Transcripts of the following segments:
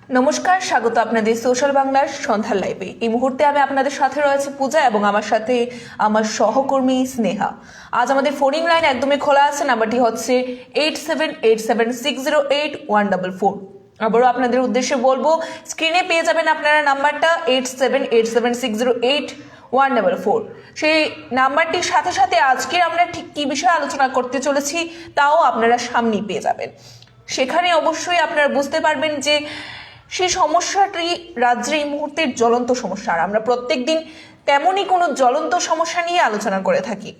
নমস্কার, স্বাগত আপনাদের সোশ্যাল বাংলার সন্ধ্যার লাইভে। এই মুহূর্তে আমি আপনাদের সাথে রয়েছে পূজা এবং আমার সাথে আমার সহকর্মী স্নেহা। আজ আমাদের ফোনিং লাইন একদমই খোলা আছে। নাম্বারটি হচ্ছে 8787608144। আবারও আপনাদের উদ্দেশ্যে বলবো, স্ক্রিনে পেয়ে যাবেন আপনারা নাম্বারটা 8787608144। সেই নাম্বারটির সাথে সাথে আজকে আমরা ঠিক কি বিষয়ে আলোচনা করতে চলেছি তাও আপনারা সামনেই পেয়ে যাবেন। সেখানে অবশ্যই আপনারা বুঝতে পারবেন যে সেই সমস্যাটি রাজ্যের এই মুহূর্তের জ্বলন্ত সমস্যা। আর আমরা প্রত্যেক দিন তেমনই কোনো জ্বলন্ত সমস্যা নিয়ে আলোচনা করে থাকি।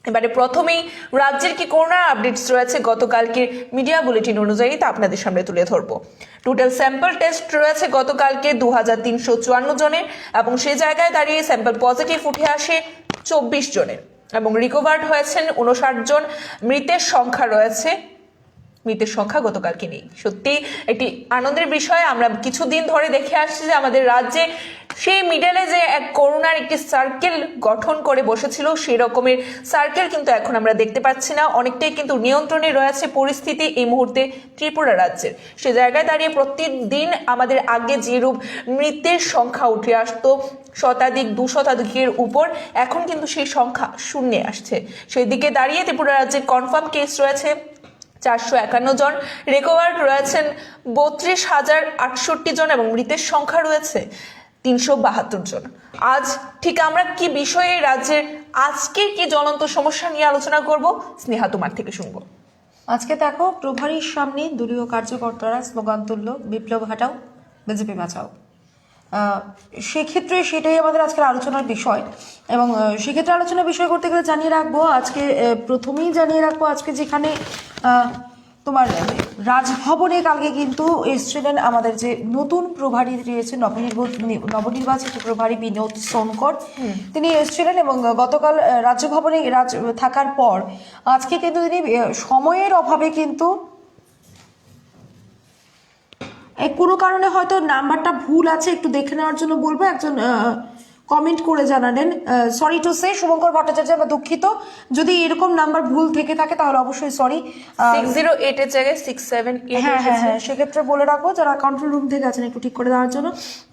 এবারে প্রথমেই রাজ্যের কি করোনা আপডেটস রয়েছে গতকালকে মিডিয়া বুলেটিন অনুযায়ী তা আপনাদের সামনে তুলে ধরবো। টোটাল স্যাম্পল টেস্ট রয়েছে গতকালকে 2354 জনের এবং সেই জায়গায় দাঁড়িয়ে স্যাম্পল পজিটিভ উঠে আসে 24 জনের এবং রিকভার্ড হয়েছেন 59 জন। মৃতের সংখ্যা গতকালকে নেই। সত্যি একটি আনন্দের বিষয়। আমরা কিছুদিন ধরে দেখে আসছি যে আমাদের রাজ্যে সেই মিডলে যে এক করোনার একটি সার্কেল গঠন করে বসেছিল, সেই রকমের সার্কেল কিন্তু এখন আমরা দেখতে পাচ্ছি না। অনেকটাই কিন্তু নিয়ন্ত্রণে রয়েছে পরিস্থিতি এই মুহূর্তে ত্রিপুরা রাজ্যের। সে জায়গায় দাঁড়িয়ে প্রতিদিন আমাদের আগে যেরূপ মৃতের সংখ্যা উঠে আসতো শতাধিক 200 উপর, এখন কিন্তু সেই সংখ্যা শূন্যে আসছে। সেই দিকে দাঁড়িয়ে ত্রিপুরা রাজ্যের কনফার্ম কেস রয়েছে 451 জন, রিকভার্ড রয়েছেন 32,068 জন এবং মৃতের সংখ্যা রয়েছে 372 জন। আজ ঠিক আমরা কি বিষয়ে রাজ্যের আজকের কি জ্বলন্ত সমস্যা নিয়ে আলোচনা করব, স্নেহা তোমার থেকে শুনবো। আজকে দেখো, প্রভারীর সামনে দলীয় কার্যকর্তারা স্লোগান তুলল, বিপ্লব হাটাও, বিজেপি বাঁচাও। সেক্ষেত্রে সেটাই আমাদের আজকের আলোচনার বিষয়। এবং সেক্ষেত্রে আলোচনার বিষয় করতে গেলে প্রথমেই জানিয়ে রাখবো আজকে যেখানে তোমার রাজভবনে কালকে কিন্তু এসেছিলেন আমাদের যে নতুন প্রভারী রয়েছে, নবনির্বাচিত প্রভারী বিনোদ সোনকর। তিনি এসেছিলেন এবং গতকাল রাজভবনে থাকার পর আজকে কিন্তু তিনি সময়ের অভাবে কিন্তু কোনো কারণে হয়তো নাম্বারটা ভুল আছে, একটু দেখে নেওয়ার জন্য বলবো। একজন কমেন্ট করে জানালেন, sorry to say Shubhankar Bhattacharya, আমরা দুঃখিত যদি এরকম নাম্বার ভুল থেকে থাকে তাহলে অবশ্যই সরি। 608 এর জায়গায় 678। হ্যাঁ, সেক্ষেত্রে বলে রাখবো যারা কন্ট্রোল রুম থেকে আছেন একটু ঠিক করে দেওয়ার জন্য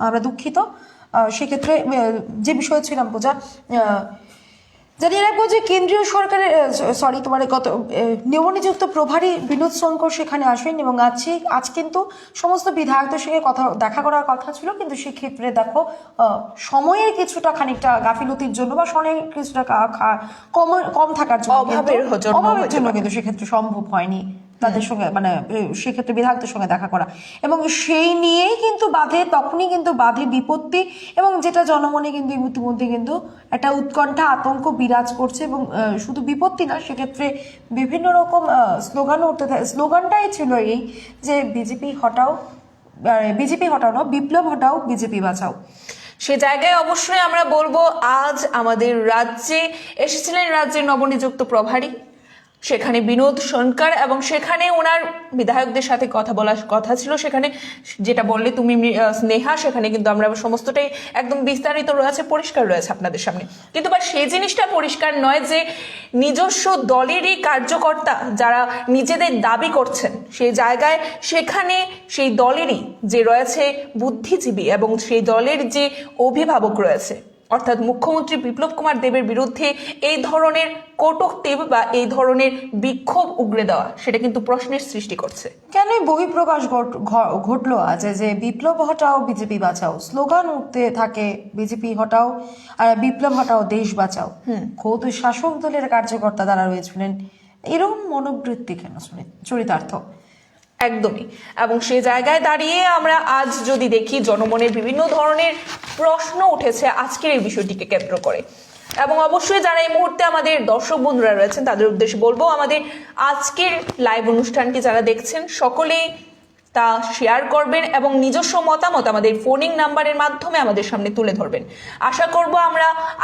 আমরা দুঃখিত। সেক্ষেত্রে যে বিষয় ছিলাম পূজা, জানিয়ে রাখবো যে কেন্দ্রীয় সরকারের নবনিযুক্ত প্রভারী বিনোদ শঙ্কর সেখানে আসবেন এবং আজ কিন্তু সমস্ত বিধায়কদের সঙ্গে দেখা করার কথা ছিল, কিন্তু সেক্ষেত্রে দেখো সময়ের কিছুটা খানিকটা গাফিলতির জন্য বা সময়ের কিছুটা কম থাকার জন্য অভাবের জন্য কিন্তু সেক্ষেত্রে সম্ভব হয়নি তাদের সঙ্গে, মানে সেক্ষেত্রে বিধায়কদের সঙ্গে দেখা করা। এবং সেই নিয়েই কিন্তু তখনই কিন্তু বাধে বিপত্তি এবং যেটা জনমনে কিন্তু ইতিমধ্যে কিন্তু একটা উৎকণ্ঠা আতঙ্ক বিরাজ করছে। এবং শুধু বিপত্তি না, সেক্ষেত্রে বিভিন্ন রকম স্লোগানও উঠতে থাকে। স্লোগানটাই ছিল এই যে বিজেপি হটাও না, বিপ্লব হটাও, বিজেপি বাঁচাও। সে জায়গায় অবশ্যই আমরা বলবো, আজ আমাদের রাজ্যে এসেছিলেন রাজ্যের নবনিযুক্ত প্রভারী, সেখানে বিনোদ সোনকর, এবং সেখানে ওনার বিধায়কদের সাথে কথা বলার কথা ছিল। সেখানে যেটা বললে তুমি স্নেহা, সেখানে কিন্তু আমরা সমস্তটাই একদম বিস্তারিত রয়েছে, পরিষ্কার রয়েছে আপনাদের সামনে। কিন্তু বা সেই জিনিসটা পরিষ্কার নয় যে নিজস্ব দলেরই কার্যকর্তা যারা নিজেদের দাবি করছেন সেই জায়গায়, সেখানে সেই দলেরই যে রয়েছে বুদ্ধিজীবী এবং সেই দলের যে অভিভাবক রয়েছে, অর্থাৎ মুখ্যমন্ত্রী বিপ্লব কুমার দেবের বিরুদ্ধে এই ধরনের কটূক্তি বা এই ধরনের বিক্ষোভ উগড়ে দেওয়া, সেটা কিন্তু প্রশ্নের সৃষ্টি করছে। কেন বহিঃপ্রকাশ ঘটলো আজ যে বিপ্লব হটাও, বিজেপি বাঁচাও স্লোগান উঠতে থাকে, বিজেপি হটাও আর বিপ্লব হটাও, দেশ বাঁচাও। খোদ শাসক দলের কার্যকর্তা দ্বারা রয়েছিলেন, এরকম মনোবৃত্তি কেন চরিতার্থ? একদমই। এবং সেই জায়গায় দাঁড়িয়ে আমরা আজ যদি দেখি, জনমনের বিভিন্ন ধরনের প্রশ্ন উঠেছে আজকের এই বিষয়টিকে কেন্দ্র করে। এবং অবশ্যই যারা এই মুহূর্তে আমাদের দর্শক বন্ধুরা রয়েছেন তাদের উদ্দেশ্যে বলবো, আমাদের আজকের লাইভ অনুষ্ঠানটি যারা দেখছেন সকলেই তা শেয়ার করবেন এবং নিজস্ব মতামত আমাদের ফোনিং নাম্বারের মাধ্যমে আমাদের সামনে তুলে ধরবেন। আশা করব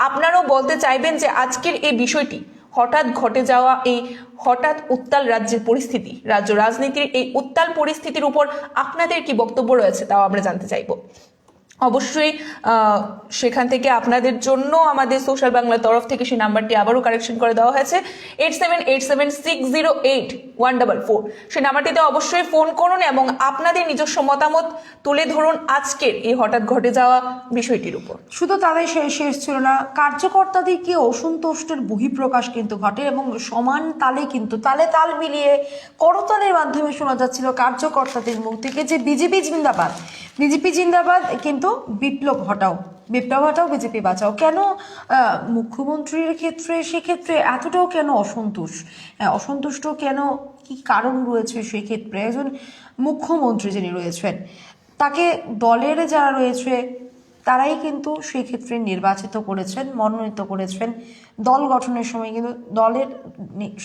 আপনারাও বলতে চাইবেন যে আজকের এই বিষয়টি, হঠাৎ ঘটে যাওয়া এই হঠাৎ উত্তাল রাজ্যের পরিস্থিতি, রাজ্য রাজনীতির এই উত্তাল পরিস্থিতির উপর আপনাদের কি বক্তব্য রয়েছে তাও আমরা জানতে চাইব। অবশ্যই সেখান থেকে আপনাদের জন্য আমাদের সোশ্যাল বাংলার তরফ থেকে সেই নাম্বারটি আবারও কারেকশন করে দেওয়া হয়েছে 8787608144। সেই নাম্বারটিতে অবশ্যই ফোন করুন এবং আপনাদের নিজস্ব মতামত তুলে ধরুন আজকের এই হঠাৎ ঘটে যাওয়া বিষয়টির উপর। শুধু তাদের শেষ ছিল না, কার্যকর্তাদের কি অসন্তুষ্টের বহিঃপ্রকাশ কিন্তু ঘটে এবং সমান তালে কিন্তু তালে তাল মিলিয়ে করতালের মাধ্যমে শোনা যাচ্ছিল কার্যকর্তাদের মুখ থেকে যে বিজেপি জিন্দাবাদ, বিজেপি জিন্দাবাদ, কিন্তু বিপ্লব হটাও, বিপ্লব হটাও, বিজেপি বাঁচাও। কেন মুখ্যমন্ত্রীর ক্ষেত্রে সেক্ষেত্রে এতটাও কেন অসন্তুষ্ট কেন, কি কারণ রয়েছে সেক্ষেত্রে? একজন মুখ্যমন্ত্রী যিনি রয়েছেন তাকে দলের যারা রয়েছে তারাই কিন্তু সেই ক্ষেত্রে নির্বাচিত করেছেন, মনোনীত করেছেন, দল গঠনের সময় কিন্তু দলের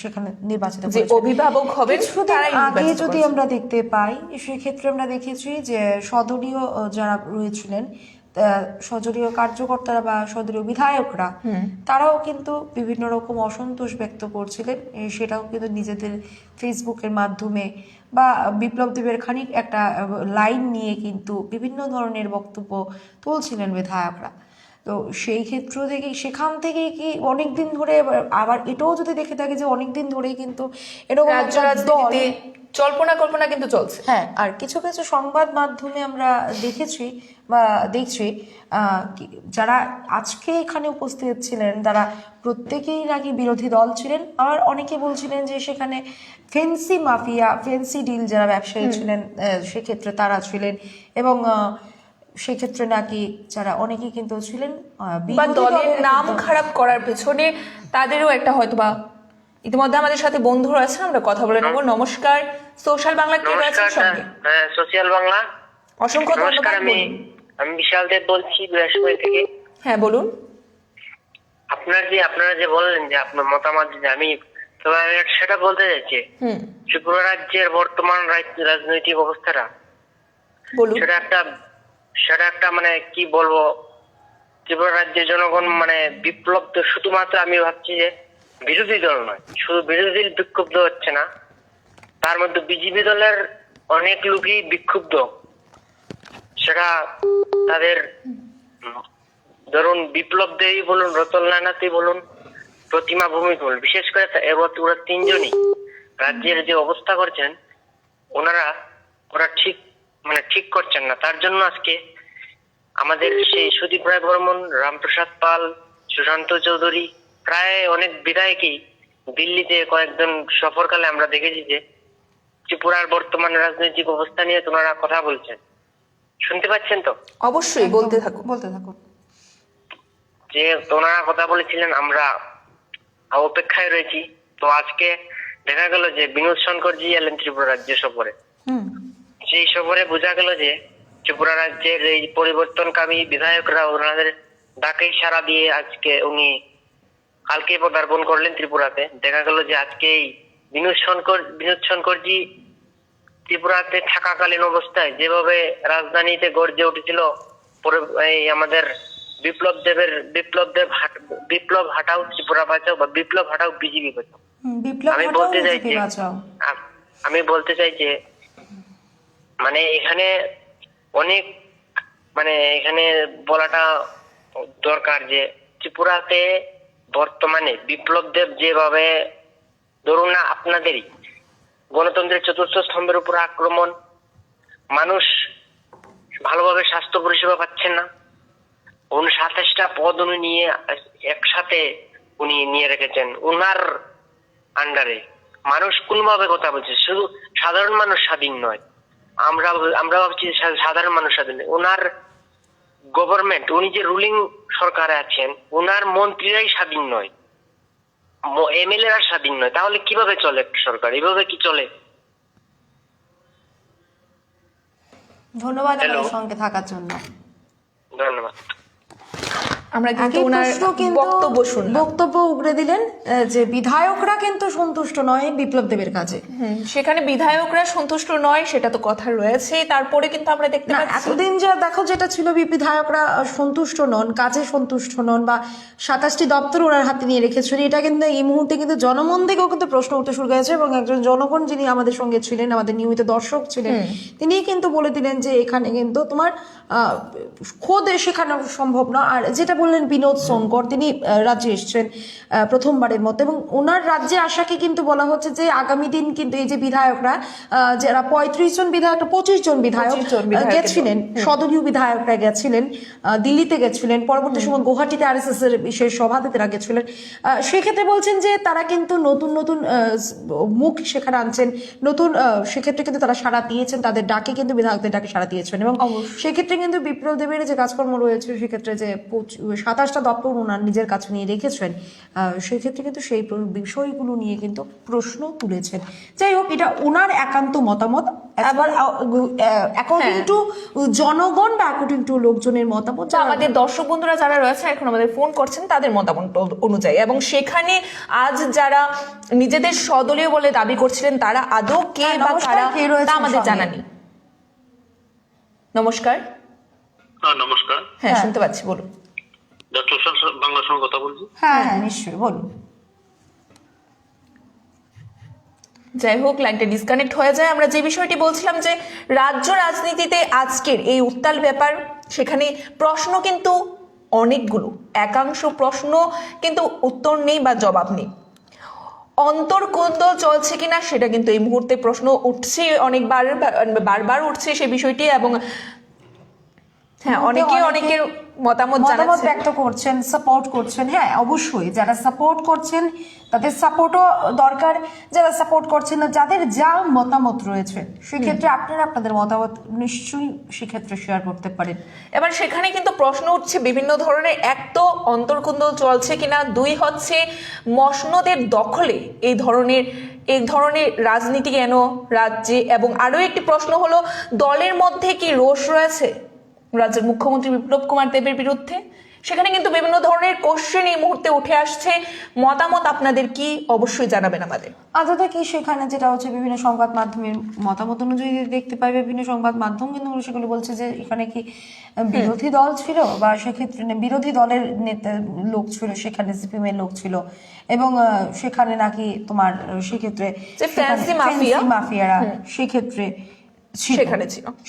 সেখানে নির্বাচিত যে অভিভাবক হবে কিছুদিন আগে যদি আমরা দেখতে পাই সেক্ষেত্রে আমরা দেখেছি যে সদলীয় যারা রয়েছিলেন, সদলীয় কার্যকর্তারা বা সদলীয় বিধায়করা তারাও কিন্তু বিভিন্ন রকম অসন্তোষ ব্যক্ত করছিলেন, সেটাও কিন্তু নিজেদের ফেসবুকের মাধ্যমে বা বিপ্লব দেবের খানিক একটা লাইন নিয়ে কিন্তু বিভিন্ন ধরনের বক্তব্য তুলছিলেন বিধায়করা। তো সেই ক্ষেত্র থেকে সেখান থেকে কি অনেকদিন ধরে, আবার এটাও যদি দেখে থাকি যে অনেকদিন ধরেই কিন্তু এরকম একটা দল জল্পনা কল্পনা কিন্তু চলছে। হ্যাঁ, আর কিছু কিছু সংবাদ মাধ্যমে আমরা দেখেছি বা দেখছি যারা আজকে এখানে উপস্থিত ছিলেন তারা প্রত্যেকেই নাকি বিরোধী দল ছিলেন, আর অনেকে বলছিলেন যে সেখানে ফেন্সি মাফিয়া, ফেন্সি ডিল যারা ব্যবসায়ী ছিলেন সেক্ষেত্রে তারা ছিলেন, এবং সেক্ষেত্রে নাকি যারা অনেকে কিন্তু ছিলেন বা দলের নাম খারাপ করার পেছনে তাদেরও একটা হয়তোবা। ইতিমধ্যে আমাদের সাথে বন্ধুরা আছেন, আমরা কথা বলে নেব। নমস্কার, সোশ্যাল বাংলা কে রয়েছে সঙ্গে? হ্যাঁ, সোশ্যাল বাংলা। অসংখ্য ধন্যবাদ। আমি বিশাল দেব বলছি বৃহস্পতি থেকে। হ্যাঁ বলুন। আপনারা যে বললেন যে আপনার মতামত, আমি তবে আমি সেটা বলতে চাইছি, ত্রিপুরা রাজ্যের বর্তমান রাজনৈতিক অবস্থাটা বলুন। সেটা একটা মানে কি বলবো, ত্রিপুরা রাজ্যের জনগণ মানে বিপ্লব তো শুধুমাত্র আমি ভাবছি যে বিরোধী দল নয়, শুধু বিরোধী বিক্ষুব্ধ হচ্ছে না, তার মধ্যে বিজেপি দলের অনেক লোকই বিক্ষুব্ধ। সেটা তাদের ধরুন বিপ্লব দেবী বলুন, রতন নানাতে বলুন, প্রতিমা ভৌমিক বলুন, বিশেষ করে ওরা তিনজনই রাজ্যের যে অবস্থা করছেন ওরা ঠিক করছেন না। তার জন্য আজকে আমাদের সেই সুদীপ রায় বর্মন, রামপ্রসাদ পাল, সুশান্ত চৌধুরী, প্রায় অনেক বিধায়কই দিল্লিতে কয়েকজন সফরকালে আমরা দেখেছি যে ত্রিপুরার বর্তমান রাজনৈতিক অবস্থা নিয়ে তোমরা কথা বলছেন। শুনতে পাচ্ছেন তো? অবশ্যই বলতে থাকুন। যে তোমরা কথা বলেছিলেন, আমরা অপেক্ষায় রয়েছি। তো আজকে দেখা গেল যে বিনোদ শঙ্করজি এলেন ত্রিপুরা রাজ্য সফরে। সেই সফরে বোঝা গেল যে ত্রিপুরা রাজ্যের এই পরিবর্তনকামী বিধায়করা ওনাদের ডাকেই সাড়া দিয়ে আজকে উনি কালকে পদার্পণ করলেন ত্রিপুরাতে। দেখা গেল যে আজকে এই বিনোদ শঙ্করজি ত্রিপুরাতে থাকাকালীন অবস্থায় যেভাবে রাজধানীতে গর্জে উঠেছিল এই আমাদের বিপ্লব হাটাও ত্রিপুরা বাঁচাও বা বিপ্লব হাটাও বিজেপি বাঁচাও। আমি বলতে চাই যে মানে এখানে অনেক এখানে বলাটা দরকার যে ত্রিপুরাতে বর্তমানে বিপ্লব দেব যেভাবে, ধরুন না আপনাদেরই গণতন্ত্রের চতুর্থ স্তম্ভের উপর আক্রমণ, মানুষ ভালোভাবে স্বাস্থ্য পরিষেবা পাচ্ছেন না, 27টা পদ উনি নিয়ে একসাথে উনি নিয়ে রেখেছেন উনার আন্ডারে। মানুষ কোনভাবে কথা বলছে, শুধু সাধারণ মানুষ স্বাধীন নয়, আমরা ভাবছি সাধারণ মানুষ স্বাধীন নয়, ওনার গভর্নমেন্ট, উনি যে রুলিং সরকারে আছেন ওনার মন্ত্রীরাই স্বাধীন নয়, এমএলএরা স্বাধীন নয়। তাহলে কিভাবে চলে সরকার? এভাবে কি চলে? ধন্যবাদ আমাদের সঙ্গে থাকার জন্য। ধন্যবাদ। আমরা কিন্তু একই ওনার প্রশ্ন কিন্তু বক্তব্য শুনলাম। বক্তব্য উগড়ে দিলেন যে বিধায়করা কিন্তু সন্তুষ্ট নয় বিপ্লব দেবের কাজে। সেখানে বিধায়করা সন্তুষ্ট নয় সেটা তো কথা রয়েছে, তারপরে কিন্তু আমরা দেখতে না, পাচ্ছি এতদিন যা দেখো যেটা ছিল বিধায়করা সন্তুষ্ট নন, কাজে সন্তুষ্ট নন, বা 27টি দপ্তর ওনার হাতে নিয়ে রেখেছিল, এটা কিন্তু এই মুহূর্তে কিন্তু জনমন থেকেও কিন্তু প্রশ্ন উঠতে শুরু করেছে। এবং একজন জনগণ যিনি আমাদের সঙ্গে ছিলেন, আমাদের নিয়মিত দর্শক ছিলেন, তিনি কিন্তু বলে দিলেন যে এখানে কিন্তু তোমার খোদ শেখানো সম্ভব না। আর যেটা বললেন বিনোদ সোনকর, তিনি রাজ্যে এসছেন প্রথমবারের মতো, এবং ওনার রাজ্যে আসাকে কিন্তু বলা হচ্ছে যে আগামী দিন কিন্তু এই যে বিধায়করা যারা 35 জন বিধায়ক, 25 জন বিধায়ক 25 জন বিধায়কের গেছিলেন, সদলীয় বিধায়করা গেছিলেন, দিল্লিতে গেছিলেন, পরবর্তী সময় গুয়াহাটিতে আরএসএস এর বিশেষ সভাপতিরা গেছিলেন। সেক্ষেত্রে বলছেন যে তারা কিন্তু নতুন নতুন মুখ সেখানে আনছেন, নতুন সেক্ষেত্রে কিন্তু তারা সাড়া দিয়েছেন, তাদের ডাকে কিন্তু বিধায়কদের ডাকে সাড়া দিয়েছেন। এবং সেক্ষেত্রে কিন্তু বিপ্লব দেবের যে কাজকর্ম রয়েছে, সেক্ষেত্রে যে 27টা দপ্তর ওনার নিজের কাছে নিয়ে রেখেছেন, সেক্ষেত্রে কিন্তু সেই বিষয়গুলো নিয়ে কিন্তু প্রশ্ন তুলেছেন। যাই হোক, এটা ওনার একান্ত মতামত। এবার অ্যাকর্ডিং টু জনগণ বা অ্যাকর্ডিং টু লোকজনের মতামত, তো আমাদের দর্শক বন্ধুরা যারা রয়েছে এখন আমাদের ফোন করছেন তাদের মতামত অনুযায়ী, এবং সেখানে আজ যারা নিজেদের সদলীয় বলে দাবি করছিলেন তারা আদৌ কে বা নমস্কার, কারা কে রয়েছেন তা আমাদের সঙ্গে? জানা নেই। নমস্কার। নমস্কার, হ্যাঁ, শুনতে পাচ্ছি, বলুন। ডক্টর বাংলার সঙ্গে কথা বলছি। হ্যাঁ হ্যাঁ নিশ্চয়ই বলুন। যাই হোক, লাইনটা ডিসকানেক্ট হয়ে যায়। আমরা যে বিষয়টি বলছিলাম যে রাজ্য রাজনীতিতে আজকের এই উত্তাল ব্যাপার, সেখানে প্রশ্ন কিন্তু অনেকগুলো, একাংশ প্রশ্ন কিন্তু উত্তর নেই বা জবাব নেই। অন্তর্কোন্দল চলছে কিনা সেটা কিন্তু এই মুহূর্তে প্রশ্ন উঠছে, অনেকবার বারবার উঠছে সেই বিষয়টি, এবং হ্যাঁ অনেকের মতামত জানাচ্ছে, ব্যক্ত করছেন, সাপোর্ট করছেন। হ্যাঁ অবশ্যই, যারা সাপোর্ট করছেন তাদের সাপোর্টও দরকার, যারা সাপোর্ট করছেন না, যাদের যা মতামত রয়েছে, সেক্ষেত্রে আপনারা আপনাদের মতামত নিশ্চয়ই সেক্ষেত্রে শেয়ার করতে পারেন। এবার সেখানে কিন্তু প্রশ্ন উঠছে বিভিন্ন ধরনের। এক তো অন্তর্কুন্দল চলছে কিনা, দুই হচ্ছে মসনদের দখলে এই ধরনের রাজনীতি কেন রাজ্যে, এবং আরো একটি প্রশ্ন হলো দলের মধ্যে কি রোষ রয়েছে রাজ্যের মুখ্যমন্ত্রী বিপ্লব কুমার দেবের বিরুদ্ধে। সেখানে কিন্তু বিভিন্ন ধরনের কোশ্চেন এই মুহূর্তে উঠে আসছে। মতামত আপনাদের কি, অবশ্যই জানাবেন আমাদের। আদতে কি সেখানে যেটা হচ্ছে বিভিন্ন সংবাদ মাধ্যমের মতামত অনুযায়ী দেখতে পাই, বিভিন্ন সংবাদ মাধ্যম কিন্তু সেগুলো বলছে যে এখানে কি বিরোধী দল ছিল, বা সেক্ষেত্রে বিরোধী দলের নেতা লোক ছিল, সেখানে সিপিএম এর লোক ছিল, এবং সেখানে নাকি তোমার সেক্ষেত্রে মাফিয়ারা সেক্ষেত্রে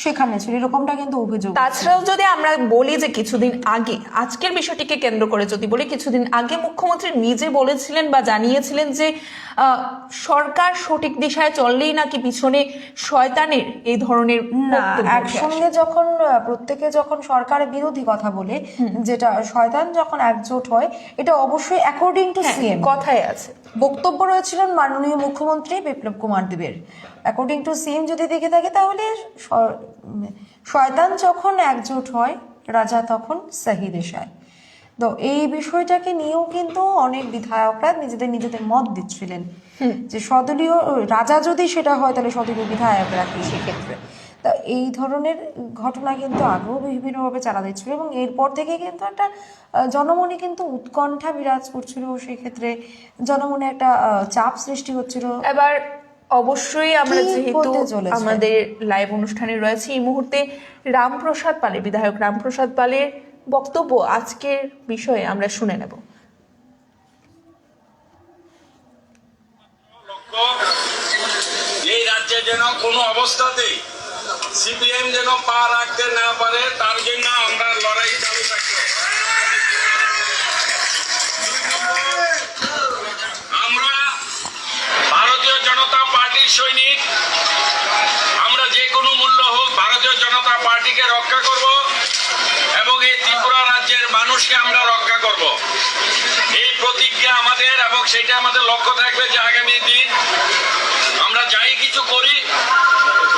সেখানে ছিল, এরকমটা কিন্তু অভিযোগ। তাছাড়াও যদি আমরা বলি যে কিছুদিন আগে, আজকের বিষয়টিকে কেন্দ্র করে যদি বলি, কিছুদিন আগে মুখ্যমন্ত্রী নিজে বলেছিলেন বা জানিয়েছিলেন যে সরকার সঠিক দিশায় চললেই নাকি পিছনে শয়তানের এই ধরনের একসঙ্গে যখন প্রত্যেকে যখন সরকারের বিরোধী কথা বলে, যেটা শয়তান যখন একজোট হয়, এটা অবশ্যই অ্যাকর্ডিং টু সিএম কথায় আছে। বক্তব্য রয়েছিল মাননীয় মুখ্যমন্ত্রী বিপ্লব কুমার দেবের। অ্যাকর্ডিং টু সিএম যদি দেখে থাকে, তাহলে শয়তান যখন একজোট হয়, রাজা তখন সহি দিশায়। তো এই বিষয়টাকে নিয়েও কিন্তু অনেক বিধায়করা নিজেদের মত দিচ্ছিলেন যে সদলীয় রাজা যদি সেটা হয়, তাহলে সদলীয় বিধায়করা কি সেক্ষেত্রে। তা এই ধরনের ঘটনা কিন্তু আগেও বিভিন্নভাবে চালা দিচ্ছিল, এবং এরপর থেকে কিন্তু একটা জনমনে কিন্তু উৎকণ্ঠা বিরাজ করছিল, সেক্ষেত্রে জনমনে একটা চাপ সৃষ্টি হচ্ছিল। এবার অবশ্যই আমরা যেহেতু আমাদের লাইভ অনুষ্ঠানে রয়েছে, এই মুহূর্তে রামপ্রসাদ পালের, বিধায়ক রামপ্রসাদ পালের বক্তব্য আজকের বিষয়ে আমরা শুনে নেব। এই রাজ্যে যেন কোনো অবস্থাতেই সিপিএম যেন পা রাখতে না পারে, তার জন্য আমরা লড়াই চালু থাকবে। আমরা ভারতীয় জনতা পার্টির সৈনিক, আমরা যে কোনো মূল্য হোক ভারতীয় জনতা পার্টিকে রক্ষা করব, এবং এই ত্রিপুরা রাজ্যের মানুষকে আমরা রক্ষা করব। এই প্রতিজ্ঞা আমাদের, এবং সেটা আমাদের লক্ষ্য থাকবে যে আগামী দিন আমরা যাই কিছু করি,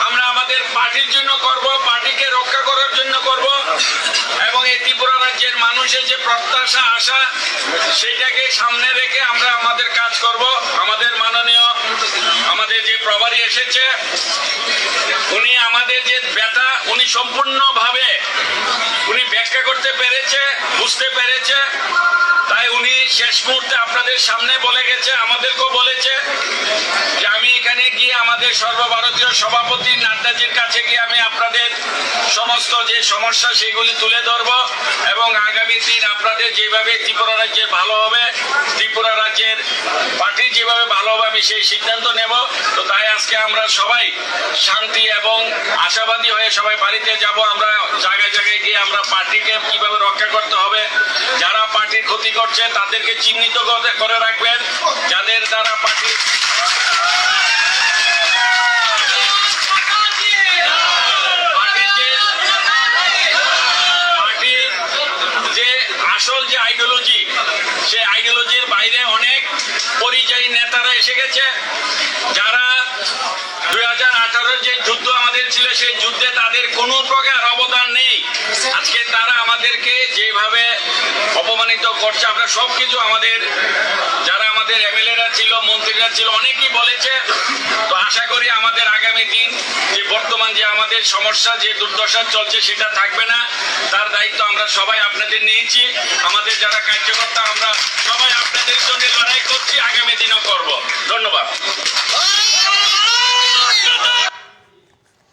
আমরা আমাদের পার্টির জন্য করব, পার্টিকে রক্ষা করার জন্য করব, এবং এই ত্রিপুরা রাজ্যের মানুষের যে প্রত্যাশা আশা, সেটাকে সামনে রেখে আমরা আমাদের কাজ করব। আমাদের মাননীয় আমাদের যে প্রভারী এসেছে, উনি আমাদের যে ব্যথা উনি উনি সম্পূর্ণভাবে উনি ব্যাখ্যা করতে পেরেছে, বুঝতে পেরেছে, তাই উনি শেষ মুহূর্তে আপনাদের সামনে বলে গেছে, আমাদেরকেও বলেছে যে আমি এখানে গিয়ে আমাদের সর্বভারতীয় সভাপতি নাড্ডাজির কাছে গিয়ে আমি আপনাদের সমস্ত যে সমস্যা সেগুলি তুলে ধরব এবং আগামী দিন আপনাদের যেভাবে ত্রিপুরা রাজ্যের ভালো হবে, ত্রিপুরা রাজ্যের পার্টি যেভাবে ভালো হবে আমি সেই সিদ্ধান্ত নেব। তো তাই আজকে আমরা সবাই শান্তি এবং আশাবাদী হয়ে সবাই বাড়িতে যাব। আমরা জায়গায় জায়গায় গিয়ে আমরা পার্টিকে কিভাবে রক্ষা করতে হবে, যারা পার্টির ক্ষতি করছে তাদেরকে চিহ্নিত করে রাখবেন, যাদের দ্বারা পার্টির যে আসল যে আইডিওলজি, সেই আইডিওলজির বাইরে অনেক পরিযায়ী নেতারা এসে গেছে, যারা 2018 যে যুদ্ধ আমাদের ছিল সেই যুদ্ধে তাদের কোনো প্রকার অবদান নেই। আজকে তারা আমাদেরকে যেভাবে অপমানিত করছে, আমরা সবকিছু আমাদের যারা আমাদের এমএলএরা ছিল, মন্ত্রীরা ছিল, অনেকেই বলেছে। তো আশা করি আমাদের আগামী দিন যে বর্তমান যে আমাদের সমস্যা, যে দুর্দশা চলছে সেটা থাকবে না। তার দায়িত্ব আমরা সবাই আপনাদের নিয়েছি। আমাদের যারা কার্যকর্তা আমরা সবাই আপনাদের জন্য লড়াই করছি, আগামী দিনও করব। ধন্যবাদ।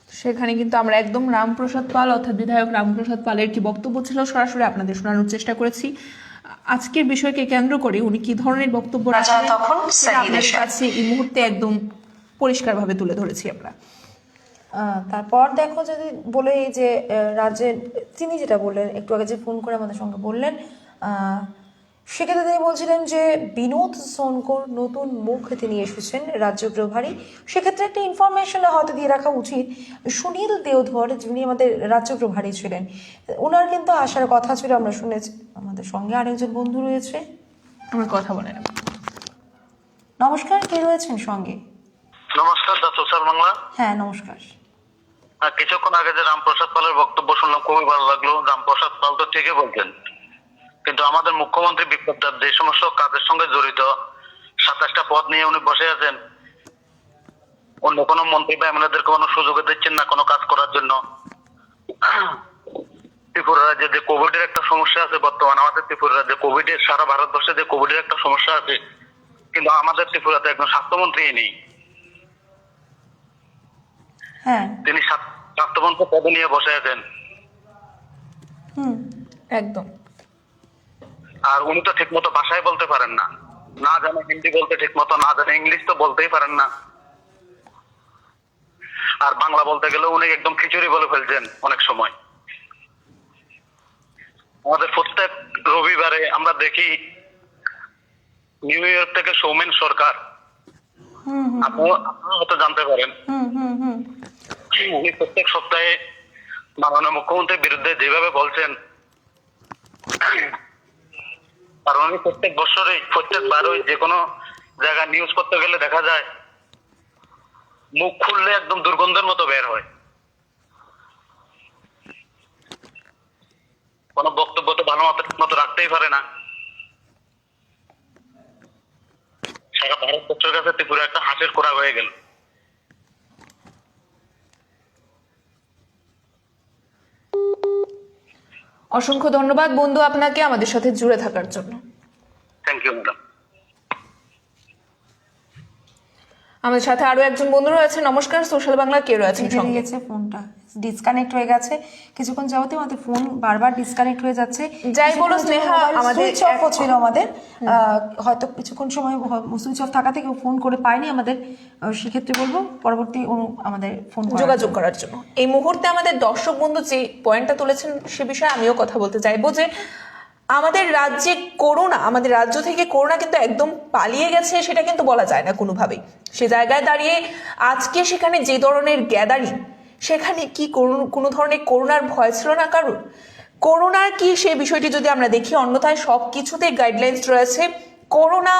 সেখানে কিন্তু আমরা একদম রামপ্রসাদ পাল অর্থাৎ বিধায়ক রামপ্রসাদ পালের কি বক্তব্য ছিল সরাসরি আপনাদের শোনানোর চেষ্টা করেছি। আজকের বিষয়কে কেন্দ্র করে উনি কি ধরনের বক্তব্য রাখেন তখন আপনাদের কাছে এই মুহূর্তে একদম পরিষ্কারভাবে তুলে ধরেছি আমরা। তারপর দেখো যদি বলে এই যে রাজ্যের তিনি যেটা বললেন একটু আগে যে ফোন করে আমাদের সঙ্গে বললেন, সেক্ষেত্রে তিনি বলছিলেন যে বিনোদ সোনকর নতুন মুখ তিনি এসেছেন রাজ্য প্রভারী। সেক্ষেত্রে একটা ইনফরমেশন হয়তো দিয়ে রাখা উচিত, সুনীল দেওধর যিনি আমাদের রাজ্য প্রভারী ছিলেন ওনার কিন্তু আসার কথা ছিল, আমরা শুনেছি। আমাদের সঙ্গে আরেকজন বন্ধু রয়েছে, আমরা কথা বলে নেব। নমস্কার, কে রয়েছেন সঙ্গে? নমস্কার, দা সোশ্যাল বাংলা। হ্যাঁ নমস্কার। কিছুক্ষণ আগে যে রামপ্রসাদ পালের বক্তব্য শুনলাম, খুবই ভালো লাগলো। রামপ্রসাদ পাল তো ঠিকই বলছেন, কিন্তু আমাদের মুখ্যমন্ত্রী বিপ্লব দেব যে সমস্ত কাজের সঙ্গে জড়িত 27টা পদ নিয়ে উনি বসে আছেন, অন্য কোনো মন্ত্রী বা এমএলএদেরকে কোনো সুযোগ দিচ্ছেন না কোনো কাজ করার জন্য। ত্রিপুরা রাজ্যে যে কোভিডের একটা সমস্যা আছে, বর্তমানে আমাদের ত্রিপুরা রাজ্যে কোভিডের, সারা ভারতবর্ষে যে কোভিডের একটা সমস্যা আছে, কিন্তু আমাদের ত্রিপুরাতে একজন স্বাস্থ্যমন্ত্রী নেই। হ্যাঁ, তিনি স্বাস্থ্যমন্ত্রী পদে নিয়ে বসে আছেন। একদম। আর উনি তো ঠিক মতো ভাষায় বলতে পারেন না, না জানে হিন্দি বলতে ঠিক মতো, না জানে ইংলিশ তো বলতেই পারেন না। আর বাংলা বলতে গেলে উনি একদম খিচুড়ি বলে ফেলছেন অনেক সময়। আমাদের প্রত্যেক রবিবারে আমরা দেখি নিউ ইয়র্ক থেকে সৌমেন সরকার, আপনারা হয়তো জানতে পারেন, উনি প্রত্যেক সপ্তাহে মাননীয় মুখ্যমন্ত্রীর বিরুদ্ধে যেভাবে বলছেন, আর উনি প্রত্যেক বছরে প্রত্যেকবারই যে কোনো জায়গায় নিউজ করতে গেলে দেখা যায় মুখ খুললে একদম দুর্গন্ধের মতো বের হয়। কোনো বক্তব্য তো ভালো মতো রাখতেই পারে না। সারা ভারতবর্ষের কাছে ত্রিপুরা একটা হাসির খোরাক হয়ে গেল। অসংখ্য ধন্যবাদ বন্ধু আপনাকে আমাদের সাথে জুড়ে থাকার জন্য। Thank you madam. আমাদের সাথে আরো একজন বন্ধু রয়েছে। নমস্কার, সোশ্যাল বাংলা, কে রয়েছেন সঙ্গে? গেছে ফোনটা ডিসকানেক্ট হয়ে গেছে কিছুক্ষণ যাওয়াতে, আমাদের ফোন বারবার ডিসকানেক্ট হয়ে যাচ্ছে। যাই বলো স্নেহা, আমাদের সুইচ অফ ছিল আমাদের, হয়তো কিছুক্ষণ সময় সুইচ অফ থাকা থেকে ফোন করে পাইনি আমাদের। সেক্ষেত্রে বলবো পরবর্তী আমাদের ফোন যোগাযোগ করার জন্য। এই মুহূর্তে আমাদের দর্শক বন্ধু যে পয়েন্টটা তুলেছেন সে বিষয়ে আমিও কথা বলতে চাইবো যে আমাদের রাজ্যে করোনা, আমাদের রাজ্য থেকে করোনা কিন্তু একদম পালিয়ে গেছে সেটা কিন্তু বলা যায় না কোনোভাবেই। সে জায়গায় দাঁড়িয়ে আজকে সেখানে যে ধরনের গ্যাদারিং, সেখানে কি কোনো ধরনের করোনার ভয় ছিল না কারোর? করোনার কি সেই বিষয়টি যদি আমরা দেখি, অন্যথায় সব কিছুতেই গাইডলাইন্স রয়েছে। করোনা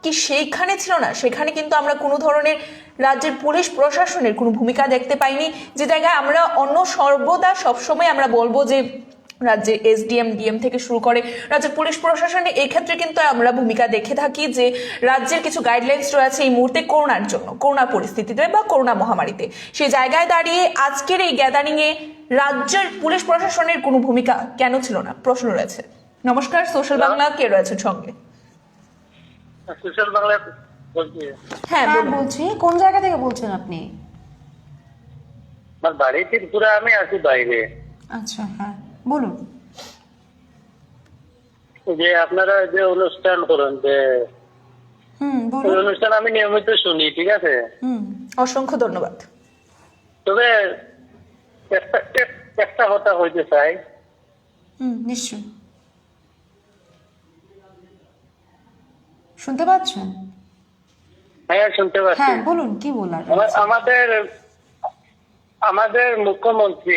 কি সেইখানে ছিল না? সেখানে কিন্তু আমরা কোনো ধরনের রাজ্যের পুলিশ প্রশাসনের কোনো ভূমিকা দেখতে পাইনি, যে জায়গায় আমরা অন্য সর্বদা সবসময় আমরা বলবো যে রাজ্যে এসডিএম ডিএম থেকে শুরু করে রাজ্যের পুলিশ প্রশাসনে এই ক্ষেত্রে কিন্তু আমরা ভূমিকা দেখে থাকি যে রাজ্যের কিছু গাইডলাইন্স রয়েছে এই মুহূর্তে করোনার জন্য, করোনা পরিস্থিতিতে বা করোনা মহামারীতে। সেই জায়গায় দাঁড়িয়ে আজকের এই গ্যাদারিং এ রাজ্যের পুলিশ প্রশাসনের কোনো ভূমিকা কেন ছিল না, প্রশ্ন রয়েছে। নমস্কার, সোশ্যাল বাংলা, কে রয়েছেন সঙ্গে? সোশ্যাল বাংলা বলছি। হ্যাঁ হ্যাঁ বলুন। বলছি, কোন জায়গা থেকে বলছেন আপনি? আমার বাড়ি ত্রিপুরা, আমি আছি বাইরে। আচ্ছা, হ্যাঁ বলুন। যে আপনারা যে অনুষ্ঠান করেন, যে ওই বলুন। অনুষ্ঠান আমি নিয়মিত শুনি, ঠিক আছে। অসংখ্য ধন্যবাদ। তবে একটা কথা হইতে চাই। নিশ্চয়। শুনতে পাচ্ছেন? হ্যাঁ, শুনতে পাচ্ছি। হ্যাঁ বলুন, কি বলার? আমাদের মুখ্যমন্ত্রী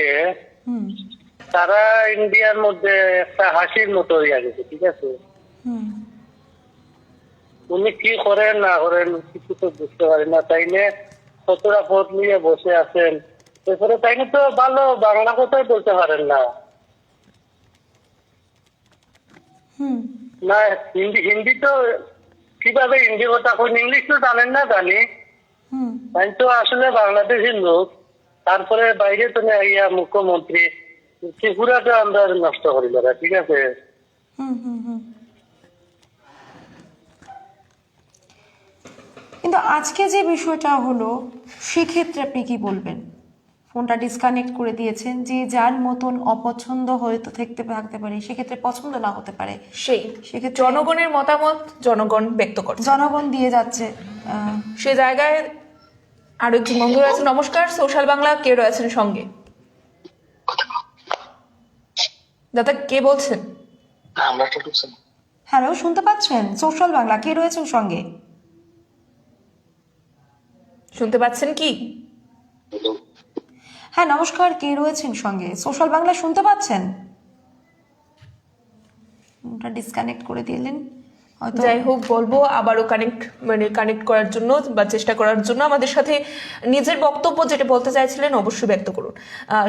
সারা ইন্ডিয়ার মধ্যে একটা হাসির মতো হয়ে গেছে, ঠিক আছে। উনি কি করেন না করেন কিছু তো বুঝতে পারি না, তাই নিয়ে কতটা পথ নিয়ে বসে আছেন। এরপরে তাই নিয়ে তো ভালো বাংলা কথাই বলতে পারেন না। না হিন্দি তো কিভাবে হিন্দি কথা কোন, ইংলিশ তো জানেন না জানি। আমি তো আসলে বাংলাদেশের লোক, তারপরে বাইরে তো ইয়া মুখ্যমন্ত্রী ত্রিপুরাটা আমরা নষ্ট করি দাদা, ঠিক আছে। কিন্তু আজকে যে বিষয়টা হলো, সেক্ষেত্রে আপনি কি বলবেন? ফোনটা ডিসকানেক্ট করে দিয়েছেন, যে যার মতন অপছন্দ হয়তো থাকতে পারে, সেক্ষেত্রে পছন্দ না হতে পারে, সেক্ষেত্রে জনগণের মতামত জনগণ ব্যক্ত করছে, জনগণ দিয়ে যাচ্ছে। সে জায়গায় আরো একজন বন্ধু রয়েছে। নমস্কার, সোশ্যাল বাংলা, কে রয়েছেন সঙ্গে? দাদা, কে বলছেন? হ্যালো, শুনতে পাচ্ছেন? সোশ্যাল বাংলা, কে রয়েছেন সঙ্গে? শুনতে পাচ্ছেন কি? হ্যাঁ নমস্কার, কে রয়েছেন সঙ্গে? সোশ্যাল বাংলা শুনতে পাচ্ছেন? ওটা ডিসকানেক্ট করে দিলেন হয়তো। যাই হোক, বলবো আবারও কানেক্ট করার জন্য বা চেষ্টা করার জন্য। আমাদের সাথে নিজের বক্তব্য যেটা বলতে চাইছিলেন অবশ্যই ব্যক্ত করুন।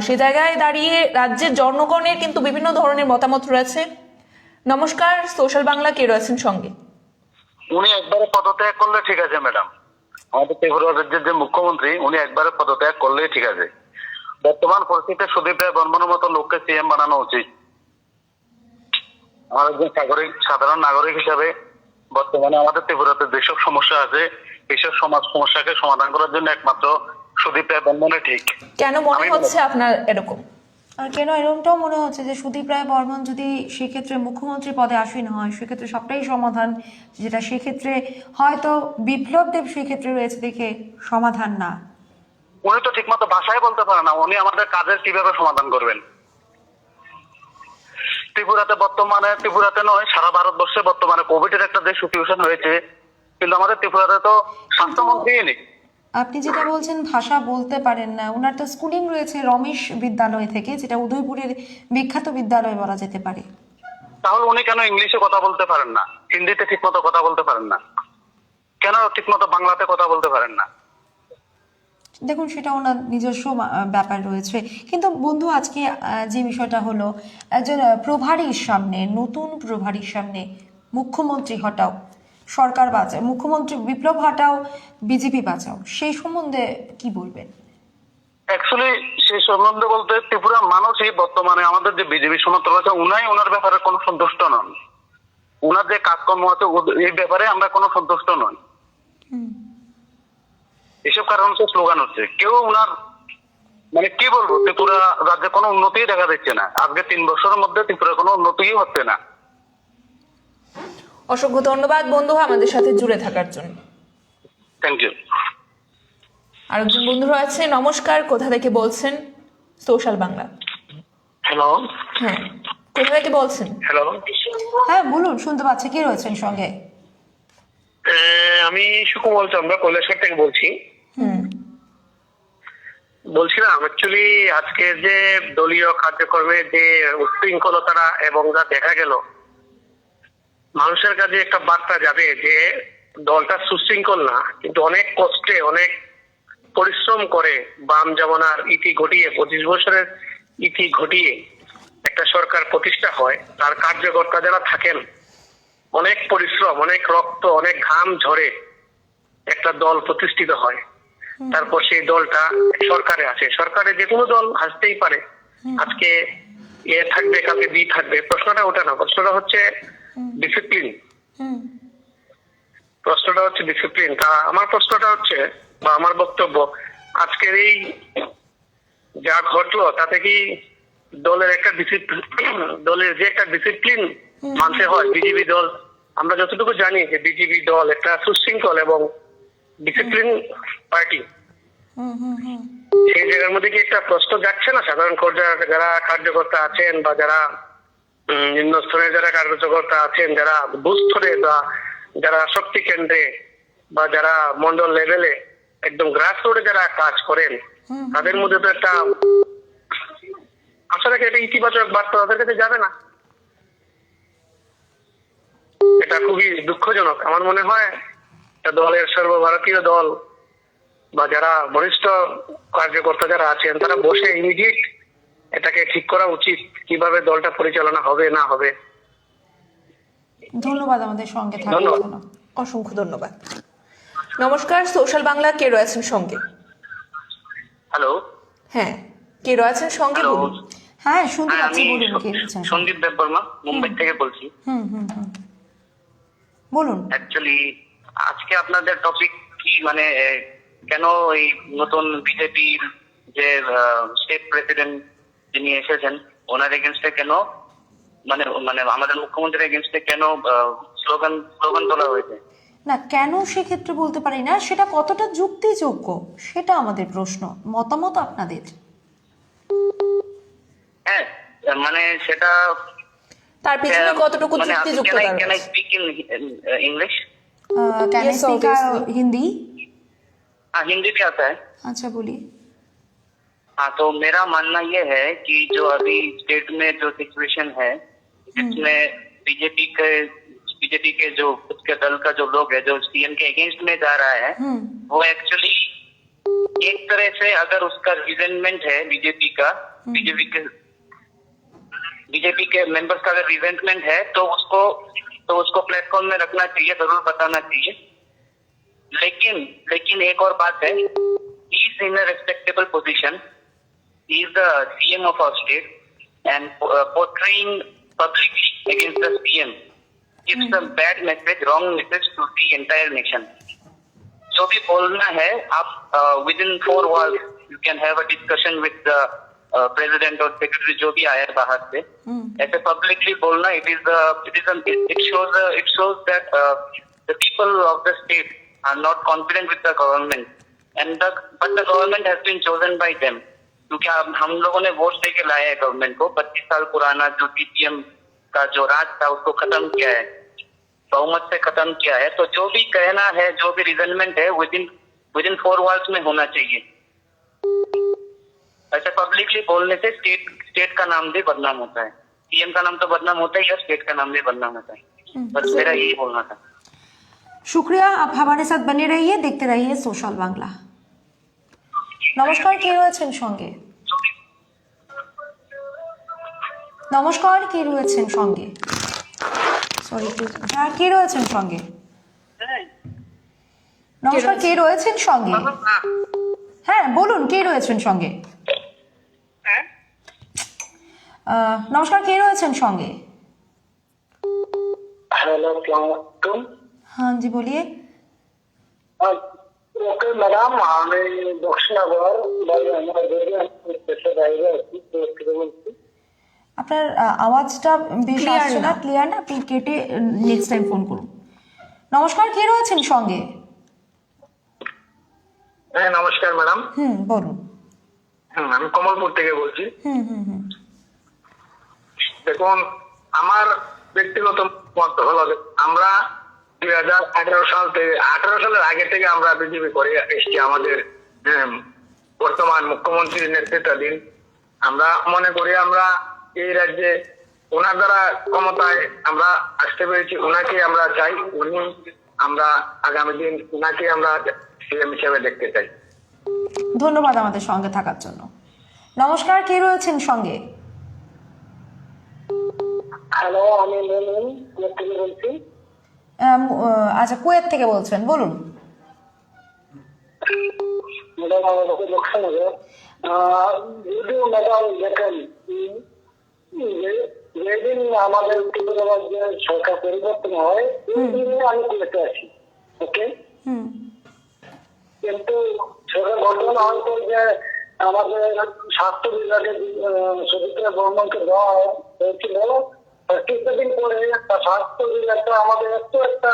সে জায়গায় দাঁড়িয়ে রাজ্যের জনগণের কিন্তু বিভিন্ন ধরনের মতামত রয়েছে। নমস্কার, সোশ্যাল বাংলা, কে রয়েছেন সঙ্গে? উনি একবারে পদত্যাগ করলে ঠিক আছে ম্যাডাম। আমাদের ত্রিপুরা রাজ্যের যে মুখ্যমন্ত্রী, উনি একবারে পদত্যাগ করলেই ঠিক আছে। বর্তমান পরিস্থিতিতে সুদীপ রায় বর্মনের মতো লোককে সিএম বানানো উচিত। আমার একজন সাধারণ নাগরিক হিসাবে বর্তমানে আমাদের ত্রিপুরাতে যেসব সমস্যা আছে, এইসব সমস্যাকে সমাধান করার জন্য একমাত্র সুদীপ রায় বর্মনই ঠিক। কেন মনে হচ্ছে আপনার এরকম? আর কেন এরকমটাও মনে হচ্ছে যে সুদীপ রায় বর্মন যদি সেক্ষেত্রে মুখ্যমন্ত্রী পদে আসীন হয়, সেক্ষেত্রে সবটাই সমাধান, যেটা সেক্ষেত্রে হয়তো বিপ্লব দেব সেক্ষেত্রে রয়েছে দেখে সমাধান না। উনি তো ঠিক মতো ভাষায় বলতে পারে না, উনি আমাদের কাজের কিভাবে সমাধান করবেন? ত্রিপুরাতে নয়, সারা ভারতবর্ষে বর্তমানে কোভিডের একটা যে সিচুয়েশন হয়েছে, কিন্তু আমাদের ত্রিপুরাতে তো স্বাস্থ্যমন্ত্রী নেই। আপনি যেটা বলছেন ভাষা বলতে পারেন না, ওনার তো স্কুলিং রয়েছে রমেশ বিদ্যালয় থেকে, যেটা উদয়পুরের বিখ্যাত বিদ্যালয় বলা যেতে পারে। তাহলে উনি কেন ইংলিশে কথা বলতে পারেন না, হিন্দিতে ঠিক মতো কথা বলতে পারেন না, কেন ঠিক মতো বাংলাতে কথা বলতে পারেন না? দেখুন, সেটা ওনার নিজস্ব ব্যাপার রয়েছে। কিন্তু বন্ধু, আজকে যে বিষয়টা হলো, একজন প্রভারীর সামনে, নতুন প্রভারীর সামনে মুখ্যমন্ত্রী হটাও, সরকার বাঁচাও, মুখ্যমন্ত্রী বিপ্লব হটাও, বিজেপি বাঁচাও, সেই সম্বন্ধে কি বলবেন? অ্যাকচুয়ালি সেই সম্বন্ধে বলতে, ত্রিপুরার মানুষই বর্তমানে আমাদের যে বিজেপি সমর্থক আছে, উনাই ওনার ব্যাপারে কোনো সন্তুষ্ট নন। ওনার যে কাজকর্ম আছে এই ব্যাপারে আমরা কোনো সন্তুষ্ট নই। এসব কারণ স্লোগান হচ্ছে, কেউ ওনার মানে কি বলবো, ত্রিপুরা রাজ্যে কোনো উন্নতি দেখা যাচ্ছে না। আজকে 3 বছরের মধ্যে ত্রিপুরা কোনো উন্নতি হচ্ছে না। অসংখ্য ধন্যবাদ বন্ধু আমাদের সাথে জুড়ে থাকার জন্য। Thank you. আরেকজন বন্ধু রয়েছে। নমস্কার, কোথা থেকে বলছেন? সোশ্যাল বাংলা। হ্যালো। হ্যাঁ, কোথা থেকে বলছেন? হ্যালো, হ্যাঁ বলুন, শুনতে পাচ্ছি, কে রয়েছেন সঙ্গে? আমি সুকুমল চন্দ্র কৈলাসহর থেকে বলছি। বলছিলাম অ্যাকচুয়ালি আজকে যে দলীয় কার্যক্রমে যে উচ্ছৃঙ্খলতা এবং যা দেখা গেল, মানুষের কাছে একটা বার্তা যাবে যে দলটা সুশৃঙ্খল না, কিন্তু অনেক কষ্টে অনেক পরিশ্রম করে বাম জামানার ইতি ঘটিয়ে 25 বছরের ইতি ঘটিয়ে একটা সরকার প্রতিষ্ঠা হয়, তার কার্যকর্তা যারা থাকেন অনেক পরিশ্রম, অনেক রক্ত, অনেক ঘাম ঝরে একটা দল প্রতিষ্ঠিত হয়। তারপর সেই দলটা সরকারে আসে। সরকারে যে কোনো দল আসতেই পারে, আজকে এ থাকবে, কালকে বি থাকবে। প্রশ্নটা ওটা না, প্রশ্নটা হচ্ছে ডিসিপ্লিন। প্রশ্নটা হচ্ছে ডিসিপ্লিন। তা আমার প্রশ্নটা হচ্ছে, বা আমার বক্তব্য, আজকের এই যা ঘটলো তাতে কি দলের একটা দলের যে একটা ডিসিপ্লিন মানতে হয়? বিজেপি দল, আমরা যতটুকু জানি যে বিজেপি দল একটা সুশৃঙ্খল এবং ডিসিপ্লিন পার্টি। সেই জায়গার মধ্যে কি একটা প্রশ্ন যাচ্ছে না সাধারণ পর্যায়ে যারা কার্যকর্তা আছেন, বা যারা নিম্ন স্তরের যারা কার্যকর্তা আছেন, যারা বুথ স্তরে বা যারা শক্তি কেন্দ্রে বা যারা মন্ডল লেভেলে একদম গ্রাস রোডে যারা কাজ করেন, তাদের মধ্যে তো একটা আসলে একটা ইতিবাচক বার্তা তাদের কাছে যাবে না? এটা খুবই দুঃখজনক। আমার মনে হয় দলের সর্বভারতীয় দল বা যারা বরিষ্ঠ কার্যকর্তা যারা আছেন তারা বসে ইমিডিয়েট এটাকে ঠিক করা উচিত, কিভাবে দলটা পরিচালনা হবে না হবে। ধন্যবাদ আমাদের সঙ্গে থাকার ধন্যবাদ। জন্য। অসংখ্য ধন্যবাদ। নমস্কার, সোশ্যাল বাংলা, কে রয়েছেন সঙ্গে? হ্যালো, হ্যাঁ, কে রয়েছেন সঙ্গে হ্যালো, বলুন। হ্যাঁ, শুনতে হ্যাঁ, পাচ্ছি, আমি বলুন কে বলছেন। সন্দীপ দেববর্মা মুম্বাই থেকে বলছি। বলুন। অ্যাকচুয়ালি আজকে আপনাদের টপিক কি, মানে কেন এই নতুন বিজেপির যে স্টেট প্রেসিডেন্ট যিনি এসেছেন ওনার এগেনস্টে কেন, মানে মানে আমাদের মুখ্যমন্ত্রীর এগেনস্টে কেন স্লোগান তোলা হয়েছে? না, কেন সেক্ষেত্রে বলতে পারি না, সেটা কতটা যুক্তিযোগ্য সেটা আমাদের প্রশ্ন, মতামত আপনাদের। হ্যাঁ, মানে সেটা তার পিছনে কতটুকু মানে যুক্তিযুক্ততা can I রয়েছে? speak in English? Can I Yes, speak obviously. Hindi? हाँ, हिंदी भी आता है। अच्छा, बोलिए। हाँ, तो मेरा मानना ये है कि जो अभी स्टेट में जो सिचुएशन है, जिसमें बीजेपी के जो उसके दल का जो लोग है जो सीएम के अगेंस्ट में जा रहा है, वो एक्चुअली एक तरह से अगर उसका रिजेंटमेंट है बीजेपी के मेंबर्स का अगर रिजेंटमेंट है तो उसको प्लेटफॉर्म में रखना चाहिए, जरूर बताना चाहिए। लेकिन एक और बात है, he is in a respectable position, he is the CM of our state, and portraying publicly against the CM gives a bad message, wrong message to the entire nation. जो भी बोलना है आप within 4 walls you can have a discussion with the president or secretary जो भी आया बाहर से, ऐसे publicly बोलना it shows that the people of the state are not confident with the government, but the government has been chosen by them, क्योंकि हम लोगों ने वोट देके लाया है गवर्नमेंट को। 25 साल पुराना जो सीपीएम का जो राज था उसको खत्म किया है, बहुमत से खत्म किया है। तो जो भी कहना है, जो भी रिजल्टमेंट है विदिन 4 वॉल्स में होना चाहिए। ऐसे पब्लिकली बोलने से स्टेट का नाम भी बदनाम होता है। सीएम का नाम तो बदनाम होता ही है, स्टेट का नाम भी बदनाम होता है। बस मेरा यही बोलना था। शुक्रिया, आप हमारे साथ बने रहिए, देखते रहिए सोशल बांग्ला। নমস্কার, কে রয়েছেন সঙ্গে? নমস্কার, কে রয়েছেন সঙ্গে? সরি, হ্যাঁ, কে রয়েছেন সঙ্গে? নমস্কার, কে রয়েছেন সঙ্গে? হ্যাঁ, বলুন, কে রয়েছেন সঙ্গে? নমস্কার, কে রয়েছেন সঙ্গে? হ্যালো, আসসালামু আলাইকুম। हाँ जी, बोलिए। ওকে ম্যাডাম, আমি দক্ষিণনগর বলছি। আপনার আওয়াজটা বেশ Clear আসছে না, না। ক্লিয়ার না, আপনি কেটে নেক্সট টাইম ফোন করুন। নমস্কার, কে রয়েছেন সঙ্গে? হ্যাঁ, নমস্কার ম্যাডাম। বলুন। আমি কমলপুর থেকে বলছি। হুম। দেখুন, আমার ব্যক্তিগত মত হলো যে আমরা 2018 সাল থেকে 18 সালের আগে থেকে আমরা বিজেপি করে এসেছি। আমাদের বর্তমান মুখ্যমন্ত্রীর নেতৃত্বাধীন আমরা মনে করি আমরা এই রাজ্যে ওনার দ্বারা ক্ষমতায় আমরা আসতে পেরেছি। ওনাকে আমরা চাই, আমরা আগামী দিন ওনাকে আমরা সিএম হিসেবে দেখতে চাই। ধন্যবাদ আমাদের সঙ্গে থাকার জন্য। নমস্কার, কে রয়েছেন সঙ্গে? হ্যালো, আমি মুমিন কুয়েত থেকে বলছি। আচ্ছা, কুয়েত থেকে বলছেন, বলুন। ম্যাডাম, আমাকে দেখছেন যদিও ম্যাডাম দেখেন, যেদিন আমাদের ত্রিপুরা রাজ্যে সরকার পরিবর্তন হয় এই দিনে আমি কুয়েতে আছি। ওকে, কিন্তু সেটা ঘটনা হয়তো যে আমাদের স্বাস্থ্য বিভাগের সুচিত্রা বর্মনকে দেওয়া হয়েছিল, কিছুদিন পরে স্বাস্থ্য বিভাগটা আমাদের একটা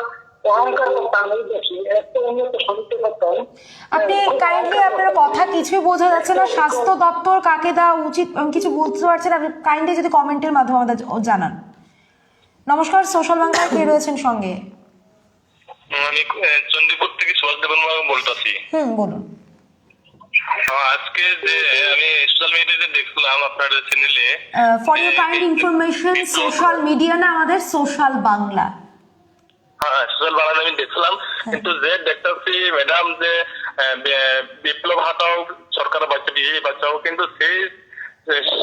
অহংকার করতাম, আমি দেখি এত উন্নত শুনতে পারতাম। আপনি কাইন্ডলি, আপনার কথা কিছুই বোঝা যাচ্ছে না। স্বাস্থ্য দপ্তর কাকে দেওয়া উচিত আমি কিছু বুঝতে পারছি না। আপনি কাইন্ডলি যদি কমেন্টের মাধ্যমে আমাদের জানান। নমস্কার, সোশ্যাল বাংলায় কে রয়েছেন সঙ্গে? আমি চন্ডীপুর থেকে সুভাষ দেবন বলতেছি। বলুন। আজকে যে আমি সোশ্যাল মিডিয়াতে দেখলাম আপনার চ্যানেলে, for your kind information, social media না, আমাদের সোশ্যাল বাংলা। হ্যাঁ, সোশ্যাল বাংলা আমি দেখলাম, কিন্তু যে দেখতেছি ম্যাডাম যে বিপ্লব হটাও, সরকার বাঁচাও, বিজেপি বাঁচাও, কিন্তু সেই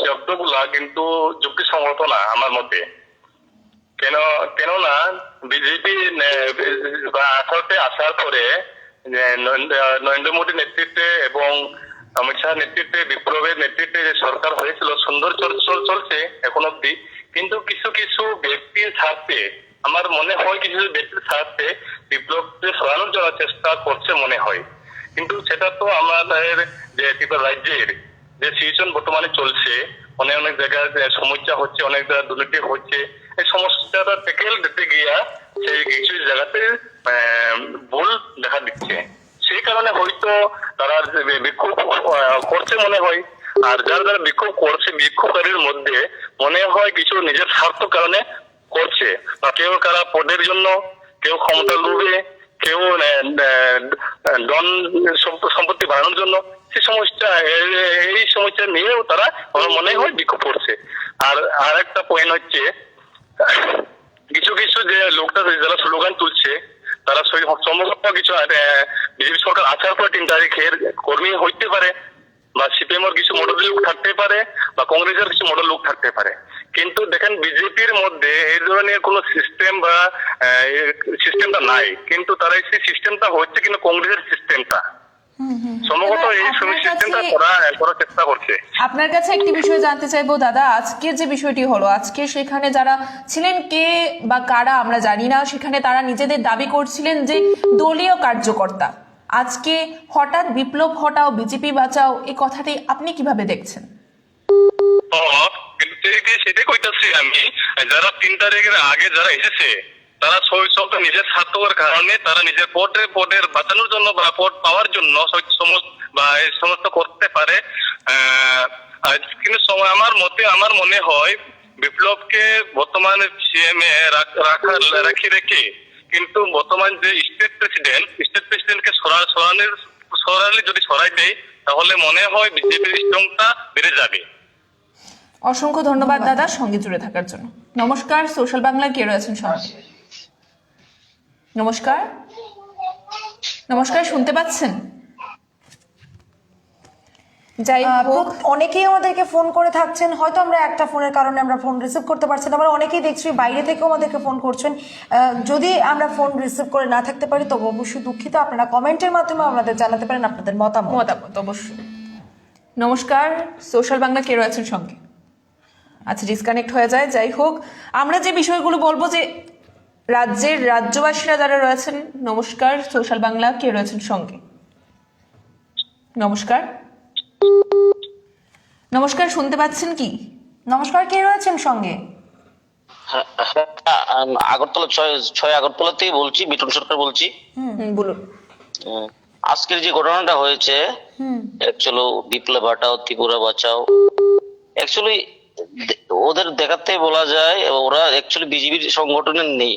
শব্দগুলা কিন্তু যুক্তিসঙ্গত না আমার মতে। কেননা বিজেপি 18তে আসার পরে নরেন্দ্র মোদীর নেতৃত্বে এবং অমিত শাহ নেতৃত্বে, বিপ্লবের নেতৃত্বে যে সরকার হয়েছিল, সুন্দর চলছে এখন অব্দি, কিন্তু কিছু কিছু ব্যক্তির স্বার্থে, আমার মনে হয় কিছু ব্যক্তির স্বার্থে বিপ্লবকে সরানোর জন্য চেষ্টা করছে মনে হয়। কিন্তু সেটা তো আমাদের যে ত্রিপুরা রাজ্যের যে সিচুয়েশন বর্তমানে চলছে, অনেক জায়গায় সমস্যা হচ্ছে, অনেক জায়গায় দুর্নীতি হচ্ছে, এই সমস্যাটা ট্যাকেল দিতে গিয়া সেই কিছু জায়গাতে ভুল দেখা দিচ্ছে। সেই কারণে হয়তো তারা বিক্ষোভ করছে মনে হয়। আর যারা বিক্ষোভ করছে, বিক্ষোভকারীর মধ্যে মনে হয় কিছু নিজের স্বার্থ কারণে করছে, বা কেউ কারা পদের জন্য, কেউ ক্ষমতা লোভে, কেউ ধন সম্পত্তি বাড়ানোর জন্য, এই সমস্যা নিয়েও তারা আমার মনে হয় বিক্ষোভ করছে। আর একটা পয়েন্ট হচ্ছে, কিছু কিছু যে লোকটা যারা স্লোগান তুলছে, তারা সম্ভবত কিছু বিজেপি সরকার আসার পর 3 তারিখের কর্মী হইতে পারে, বা সিপিএম এর কিছু মডেল লোক থাকতে পারে, বা কংগ্রেসের কিছু মডেল লোক থাকতে পারে। কিন্তু দেখেন, বিজেপির মধ্যে এই ধরনের কোন সিস্টেম বা সিস্টেমটা নাই, কিন্তু তারা এই সিস্টেমটা হচ্ছে কিন্তু কংগ্রেসের সিস্টেমটা সম্ভবত এই সিস্টেমটা করার চেষ্টা করছে। আপনার কাছে একটি বিষয় জানতে চাইবো দাদা, আজকের যে বিষয়টি হলো, আজকে সেখানে যারা ছিলেন, কে বা কারা আমরা জানি না, সেখানে তারা নিজেদের দাবি করছিলেন যে দলীয় কার্যকর্তা। আজকে হঠাৎ বিপ্লব হটাও, বিজেপি বাঁচাও, এই কথাটি আপনি কিভাবে দেখছেন? কিন্তু সেটাই কইতাছি আমি, যারা 3 তারিখের আগে যারা এসেছে, তারা সব নিজের স্বার্থের কারণে তারা নিজের পদের বাঁচানোর জন্য বা পদ পাওয়ার জন্য বা এই সমস্ত করতে পারে। কিন্তু আমার মনে হয় বিপ্লবকে বর্তমানে সিএম এ রেখে কিন্তু বর্তমান যে স্টেট প্রেসিডেন্টকে সরালে যদি সরাই দেয়, তাহলে মনে হয় বিজেপির স্ট্রংটা বেড়ে যাবে। অসংখ্য ধন্যবাদ দাদা সঙ্গে জুড়ে থাকার জন্য। নমস্কার, সোশ্যাল বাংলায় কে রয়েছেন সঙ্গে? নমস্কার, শুনতে পাচ্ছেন? যাই হোক, অনেকেই আমাদেরকে ফোন করে থাকছেন, হয়তো আমরা একটা ফোনের কারণে আমরা ফোন রিসিভ করতে পারছি না। আমরা অনেকেই দেখছি বাইরে থেকেও আমাদেরকে ফোন করছেন। যদি আমরা ফোন রিসিভ করে না থাকতে পারি তবে অবশ্যই দুঃখিত। আপনারা কমেন্টের মাধ্যমে আমাদের জানাতে পারেন আপনাদের মতামত অবশ্যই। নমস্কার, সোশ্যাল বাংলা কে রয়েছেন সঙ্গে? আচ্ছা, ডিসকানেক্ট হয়ে যায়। যাই হোক, আমরা যে বিষয়গুলো বলবো, যে রাজ্যবাসীরা যারা রয়েছেন, নমস্কার, সোশ্যাল বাংলা কে রয়েছেন সঙ্গে? নমস্কার, শুনতে পাচ্ছেন কি? নমস্কার, কে রয়েছেন সঙ্গে? আগরতলা 6 আগরতলাতেই বলছি, বিটন সরকার বলছি। বলুন। আজকের যে ঘটনাটা হয়েছে, অ্যাকচুয়ালি বিপ্লব হটাও, ত্রিপুরা বাঁচাও, অ্যাকচুয়ালি ওদের দেখাতে বলা যায় ওরা অ্যাকচুয়ালি বিজেপির সংগঠনের নেই,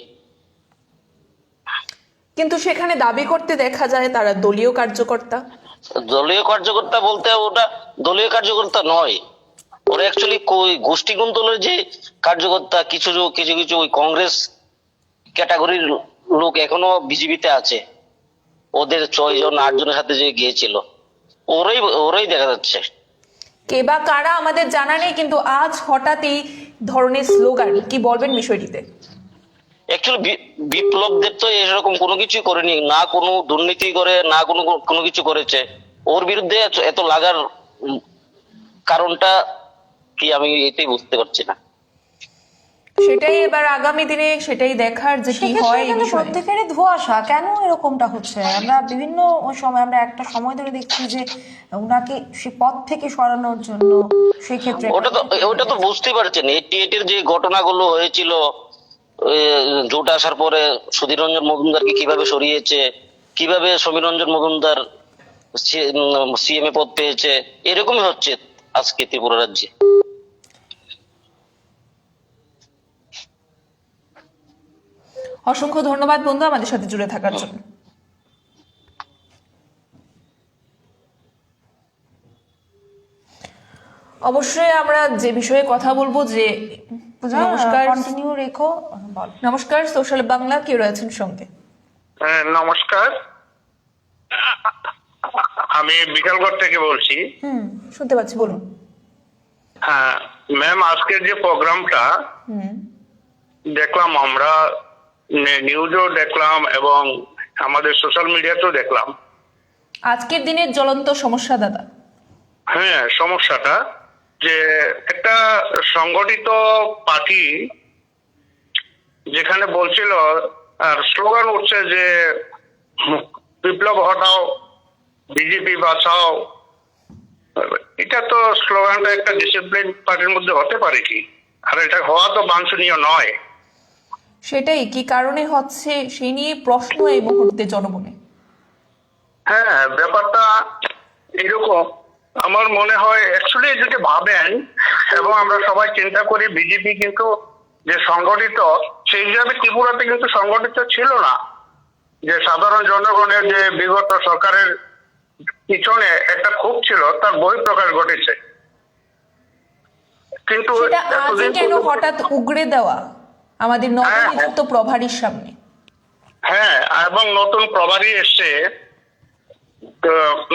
কিন্তু সেখানে দাবি করতে দেখা যায় তারা দলীয় কার্যকর্তা। দলীয় কার্যকর্তা বলতে ওটা দলীয় কার্যকর্তা নয়, ওরা অ্যাকচুয়ালি গোষ্ঠী গুন্তলের যে কার্যকর্তা। কিছু ওই কংগ্রেস ক্যাটাগরির লোক এখনো বিজেপিতে আছে, ওদের 6 জন 8 জনের সাথে যে গিয়েছিল, ওরাই দেখা যাচ্ছে। কে বা কারা আমাদের জানা নেই, কিন্তু আজ হঠাৎই ধরনের স্লোগান, কি বলবেন বিষয়টিতে? অ্যাকচুয়ালি বিপ্লব দেব তো এরকম কোনো কিছুই করেনি, না কোনো দুর্নীতি করে, না কোনো কিছু করেছে। ওর বিরুদ্ধে এত লাগার কারণটা কি আমি এটাই বুঝতে পারছি না। সেটাই এবার আগামী দিনে সেটাই দেখার যে কি হয় এই বিষয়ে। প্রত্যেকেরই ধোঁয়াশা, কেন এরকমটা হচ্ছে? আমরা বিভিন্ন সময়, আমরা একটা সময় ধরে দেখছি যে উনাকে সে পদ থেকে সরানোর জন্য সেক্ষেত্রে ওটা তো বুঝতে পারছেন। 88-এর যে ঘটনাগুলো হয়েছিল, জোট আসার পরে সুধীর রঞ্জন মজুমদারকে কিভাবে সরিয়েছে, কিভাবে সমীর রঞ্জন মজুমদার সিএমএ পদ পেয়েছে, এরকমই হচ্ছে আজকে ত্রিপুরা রাজ্যে। অসংখ্য ধন্যবাদ বন্ধু আমাদের সাথে জুড়ে থাকার জন্য। অবশ্যই আমরা যে বিষয়ে কথা বলবো যে নমস্কার, কন্টিনিউ রেখো, বল। নমস্কার, সোশ্যাল বাংলা, কে রয়েছেন সঙ্গে? নমস্কার, আমি বিকালগড় থেকে বলছি। শুনতে পাচ্ছি, বলুন। হ্যাঁ ম্যাম, আজকের যে প্রোগ্রামটা দেখলাম, আমরা নিউজও দেখলাম এবং আমাদের সোশ্যাল মিডিয়াতেও দেখলাম। আজকের দিনের জ্বলন্ত সমস্যা দাদা। হ্যাঁ, সমস্যাটা যে একটা সংগঠিত পার্টি যেখানে বলছিল আর স্লোগান উঠছে যে বিপ্লব হটাও, বিজেপি বাঁচাও। এটা তো স্লোগানটা একটা ডিসিপ্লিন পার্টির মধ্যে হতে পারে কি? আর এটা হওয়া তো বাঞ্ছনীয় নয়। সেটাই কি কারণে হচ্ছে সেই নিয়ে প্রশ্ন এই মুহূর্তে জনমনে। হ্যাঁ, ব্যাপারটা এরকম। আমার মনে হয় অ্যাকচুয়ালি যদি ভাবেন এবং আমরা সবাই চিন্তা করি, বিজেপি কিন্তু যে সংগঠিত, সেই হিসাবে ত্রিপুরাতে কিন্তু সংগঠিত ছিল না। যে সাধারণ জনগণের যে বিগত সরকারের পিছনে একটা ক্ষোভ ছিল, তার বহিঃপ্রকাশ ঘটেছে। কিন্তু সেটা আজই কেন হঠাৎ উগড়ে দেওয়া আমাদের নবনিযুক্ত প্রভারীর সামনে? হ্যাঁ, এবং নতুন প্রভারী এসছে।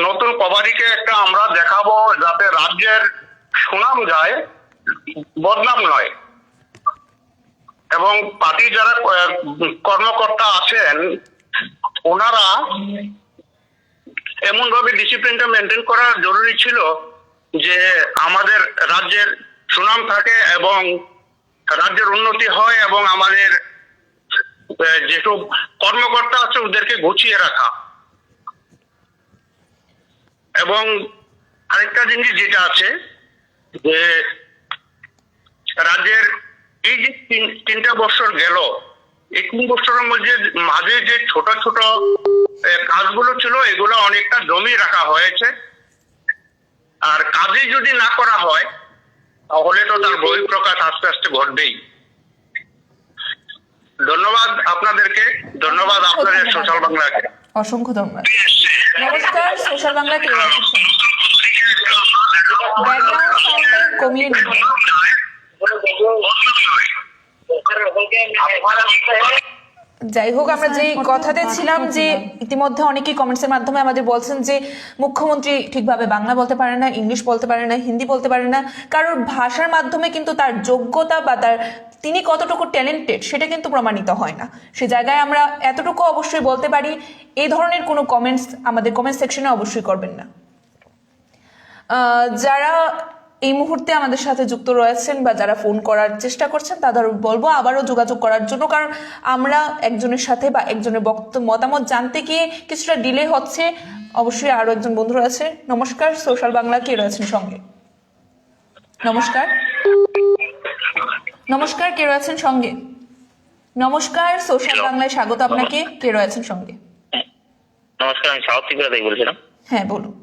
নতুন প্রভারীকে একটা আমরা দেখাবো যাতে রাজ্যের সুনাম যায়, বদনাম নয়। এবং পার্টি যারা কর্মকর্তা আছেন ওনারা এমন ভাবে ডিসিপ্লিনটা মেনটেন করা জরুরি ছিল যে আমাদের রাজ্যের সুনাম থাকে এবং রাজ্যের উন্নতি হয়, এবং আমাদের যেসব কর্মকর্তা আছে ওদেরকে গুছিয়ে রাখা। এবং আরেকটা জিনিস যেটা আছে যে রাজ্যের এই যে 3টা বছর গেল, এই 3 বছরের মধ্যে মাঝে যে ছোট ছোট কাজগুলো ছিল এগুলো অনেকটা জমিয়ে রাখা হয়েছে। আর কাজই যদি না করা হয় তাহলে তো তার বহিঃপ্রকাশ আস্তে আস্তে ঘটবেই। ধন্যবাদ আপনাদেরকে, ধন্যবাদ আপনাদের সোশ্যাল বাংলাকে। অসংখ্য ধন্যবাদ। নমস্কার, সোশ্যাল বাংলা, কে রয়েছেন সঙ্গে? ব্যাকগ্রাউন্ড সাউন্ডটা কমিয়ে নিন। যাই হোক, আমরা যে কথাতে ছিলাম যে ইতিমধ্যে অনেকেই কমেন্টসের মাধ্যমে আমাদের বলছেন যে মুখ্যমন্ত্রী ঠিকভাবে বাংলা বলতে পারে না, ইংলিশ বলতে পারে না, হিন্দি বলতে পারে না। কারোর ভাষার মাধ্যমে কিন্তু তার যোগ্যতা বা তিনি কতটুকু ট্যালেন্টেড সেটা কিন্তু প্রমাণিত হয় না। সে জায়গায় আমরা এতটুকু অবশ্যই বলতে পারি, এই ধরনের কোনো কমেন্টস আমাদের কমেন্ট সেকশনে অবশ্যই করবেন না। যারা এই মুহূর্তে আমাদের সাথে যুক্ত রয়েছেন বা যারা ফোন করার চেষ্টা করছেন তাদের বলবো আবারও যোগাযোগ করার জন্য, কারণ আমরা একজনের সাথে বা একজনের মতামত জানতে গিয়ে কিছুটা ডিলে হচ্ছে। অবশ্যই আরো একজন বন্ধু রয়েছে। নমস্কার, সোশ্যাল বাংলা, কে রয়েছেন সঙ্গে? নমস্কার, নমস্কার, কে রয়েছেন সঙ্গে? নমস্কার, সোশ্যাল বাংলায় স্বাগত আপনাকে, কে রয়েছেন সঙ্গে? নমস্কার, আমি সাউথ ত্রিপুরা থেকে বলছিলাম। হ্যাঁ, বলুন।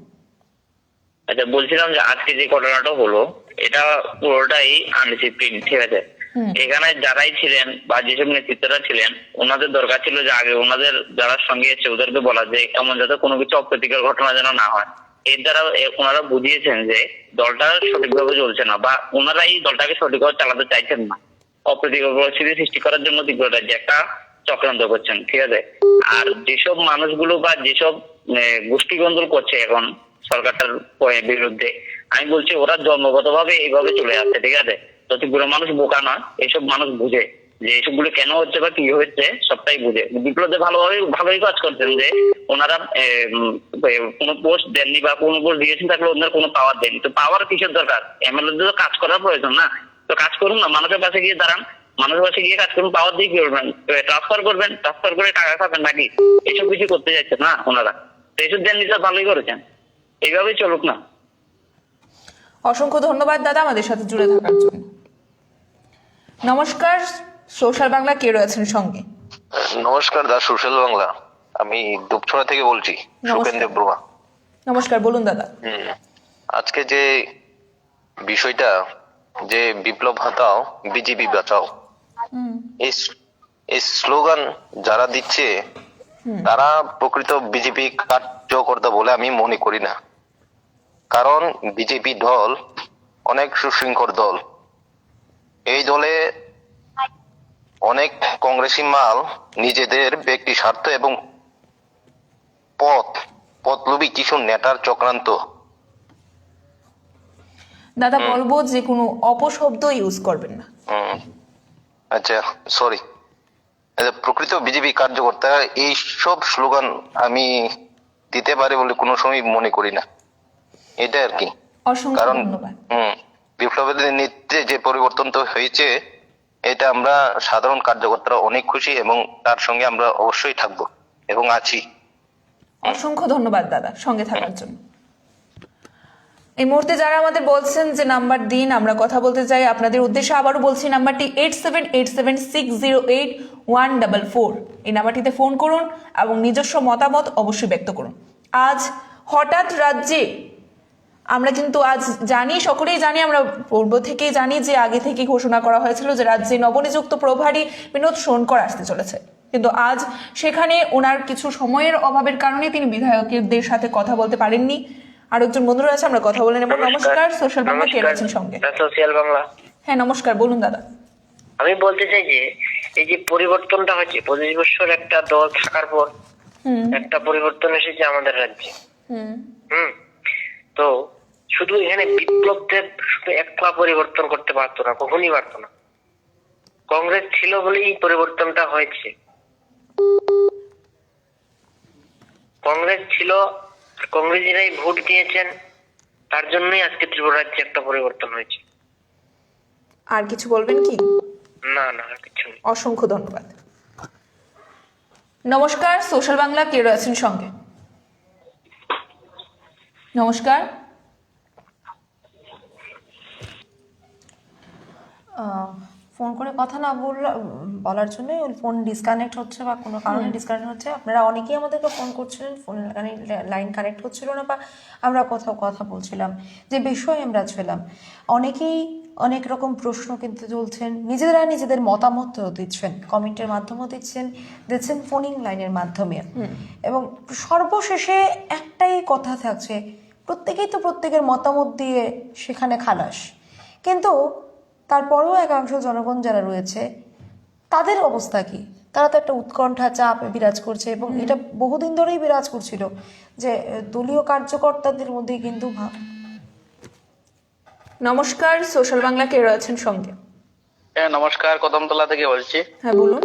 আচ্ছা, বলছিলাম যে আজকে যে ঘটনাটা হলো এটা পুরোটাই আনডিসিপ্লিন, ঠিক আছে? এখানে যারাই ছিলেন বা যেসব নেতৃত্বরা ছিলেন ওনাদের দরকার ছিল যে আগে ওনাদের যারা সঙ্গে এসে ওদেরকে বলা যে এমন যাতে কোনো কিছু অপ্রীতিকর ঘটনা যেন না হয়। এর দ্বারা ওনারা বুঝিয়েছেন যে দলটা সঠিকভাবে চলছে না বা ওনারা এই দলটাকে সঠিকভাবে চালাতে চাইছেন না। অপ্রীতিকর পরিস্থিতি সৃষ্টি করার জন্য ত্রিপুরা রাজ্যে একটা চক্রান্ত করছেন, ঠিক আছে? আর যেসব মানুষগুলো বা যেসব গোষ্ঠী কন্দল করছে এখন সরকারটার বিরুদ্ধে, আমি বলছি ওরা জন্মগতভাবে এইভাবে চলে আসছে, ঠিক আছে? তো ত্রিপুরা মানুষ বোকা না, এইসব মানুষ বুঝে যে এইসবগুলো কেন হচ্ছে বা কি হচ্ছে, সবটাই বুঝে। বিপ্লবদের ভালোই কাজ করছেন যে ওনারা কোনো পোস্ট দেননি বা কোনো পোস্ট দিয়েছেন থাকলে ওনার কোনো পাওয়ার দেননি। তো পাওয়ার কিসের দরকার? এমএলএ তো কাজ করার প্রয়োজন না, তো কাজ করুন না, মানুষের পাশে গিয়ে দাঁড়ান, মানুষের পাশে গিয়ে কাজ করুন। পাওয়ার দিয়ে কি করবেন? ট্রান্সফার করবেন, ট্রান্সফার করে টাকা খাবেন নাকি? এইসব কিছু করতে যাচ্ছেন না ওনারা। তো এইসব দেন নিজে ভালোই করেছেন, এইভাবেই চলুক না। অসংখ্য ধন্যবাদ দাদা আমাদের সাথে জুড়ে থাকার জন্য। নমস্কার, সোশ্যাল বাংলা, কে রয়েছেন সঙ্গে? নমস্কার দা, সোশ্যাল বাংলা। আমি দুপছড়া থেকে বলছি, সুকেন দেববর্মা। নমস্কার, বলুন দাদা। আজকে যে বিষয়টা, যে বিপ্লব হটাও বিজেপি বাঁচাও, এই স্লোগান যারা দিচ্ছে তারা প্রকৃত বিজেপি কার্যকর্তা বলে আমি মনে করি না। কারণ বিজেপি দল অনেক সুশৃঙ্খল দল। এই দলে অনেক কংগ্রেসি মাল নিজেদের ব্যক্তি স্বার্থ এবং পথলোভী কিছু নেতার চক্রান্ত। দাদা বলবো যে কোনো অপশব্দ ইউজ করবেন না। আচ্ছা, সরি। প্রকৃত বিজেপি কার্যকর্তা এই সব স্লোগান আমি দিতে পারে বলে কোনো সময় মনে করি না। এটা আর কি। অসংখ্য কারণ ধন্যবাদ। বিপ্লবের নেতৃত্বে যে পরিবর্তন তো হয়েছে, এটা আমরা সাধারণ কার্যকর্তারা অনেক খুশি এবং তার সঙ্গে আমরা অবশ্যই থাকবো এবং আছি। অসংখ্য ধন্যবাদ দাদা সঙ্গে থাকার জন্য। এই মুহূর্তে যারা আমাদের বলছেন যে নাম্বার দিন, আমরা কথা বলতে চাই আপনাদের উদ্দেশ্যে। আবারও বলছি, নাম্বারটি 8787608144। এই নাম্বারটিতে ফোন করুন এবং নিজস্ব মতামত অবশ্যই ব্যক্ত করুন। আজ হঠাৎ রাজ্যে আমরা কিন্তু আজ জানি, সকলেই জানি, আমরা পূর্ব থেকেই জানি যে আগে থেকে ঘোষণা করা হয়েছিল যে রাজ্যে নবনিযুক্ত প্রভারী বিনোদ সোনকর আসতে চলেছে, কিন্তু আজ সেখানে ওনার কিছু সময়ের অভাবের কারণে তিনি বিধায়কদের সাথে কথা বলতে পারেননি। আর একজন বন্ধু রয়েছে, আমরা কথা বলে নেব। নমস্কার, সোশ্যাল বাংলা, কে রয়েছেন সঙ্গে? সোশ্যাল বাংলা। হ্যাঁ নমস্কার, বলুন দাদা। আমি বলতে চাই যে এই যে পরিবর্তনটা হচ্ছে 25 বছর একটা দল থাকার পর একটা পরিবর্তন এসেছে আমাদের রাজ্যে। তো শুধু এখানে বিপ্লবদের শুধু একলা পরিবর্তন করতে পারতো না, কখনই পারতো না। কংগ্রেস ছিল বলেই পরিবর্তনটা হয়েছে। কংগ্রেস ছিল, কংগ্রেসীরাই ভোট দিয়েছেন, তার জন্যই আজকে ত্রিপুরা রাজ্যে একটা পরিবর্তন হয়েছে। আর কিছু বলবেন কি? না না, আর কিছু নেই। অসংখ্য ধন্যবাদ। নমস্কার, সোশ্যাল বাংলা, কে রয়েছেন সঙ্গে? নমস্কার। ফোন করে কথা না বলার জন্য ফোন ডিসকানেক্ট হচ্ছে বা কোনো কারণে ডিসকানেক্ট হচ্ছে। আপনারা অনেকেই আমাদেরকে ফোন করছিলেন, ফোন লাইন কানেক্ট হচ্ছিল না বা আমরা কোথাও কথা বলছিলাম, যে বিষয়ে আমরা ছিলাম। অনেকেই অনেক রকম প্রশ্ন কিন্তু তুলছেন, নিজেদের মতামত দিচ্ছেন, কমেন্টের মাধ্যমেও দিচ্ছেন ফোনিং লাইনের মাধ্যমে। এবং সর্বশেষে একটাই কথা থাকছে, প্রত্যেকেই তো প্রত্যেকের মতামত দিয়ে সেখানে খালাস, কিন্তু তারপরেও একাংশ জনগণ যারা রয়েছে তাদের অবস্থা কি? তারা তো একটা উৎকণ্ঠা, চাপ বিরাজ করছে এবং এটা বহুদিন ধরেই বিরাজ করছিল যে দলীয় কার্যকর্তাদের মধ্যে কিন্তু নমস্কার, সোশ্যাল বাংলা, কে রয়েছেন সঙ্গে? হ্যাঁ নমস্কার, কদমতলা থেকে বলছি। হ্যাঁ বলুন।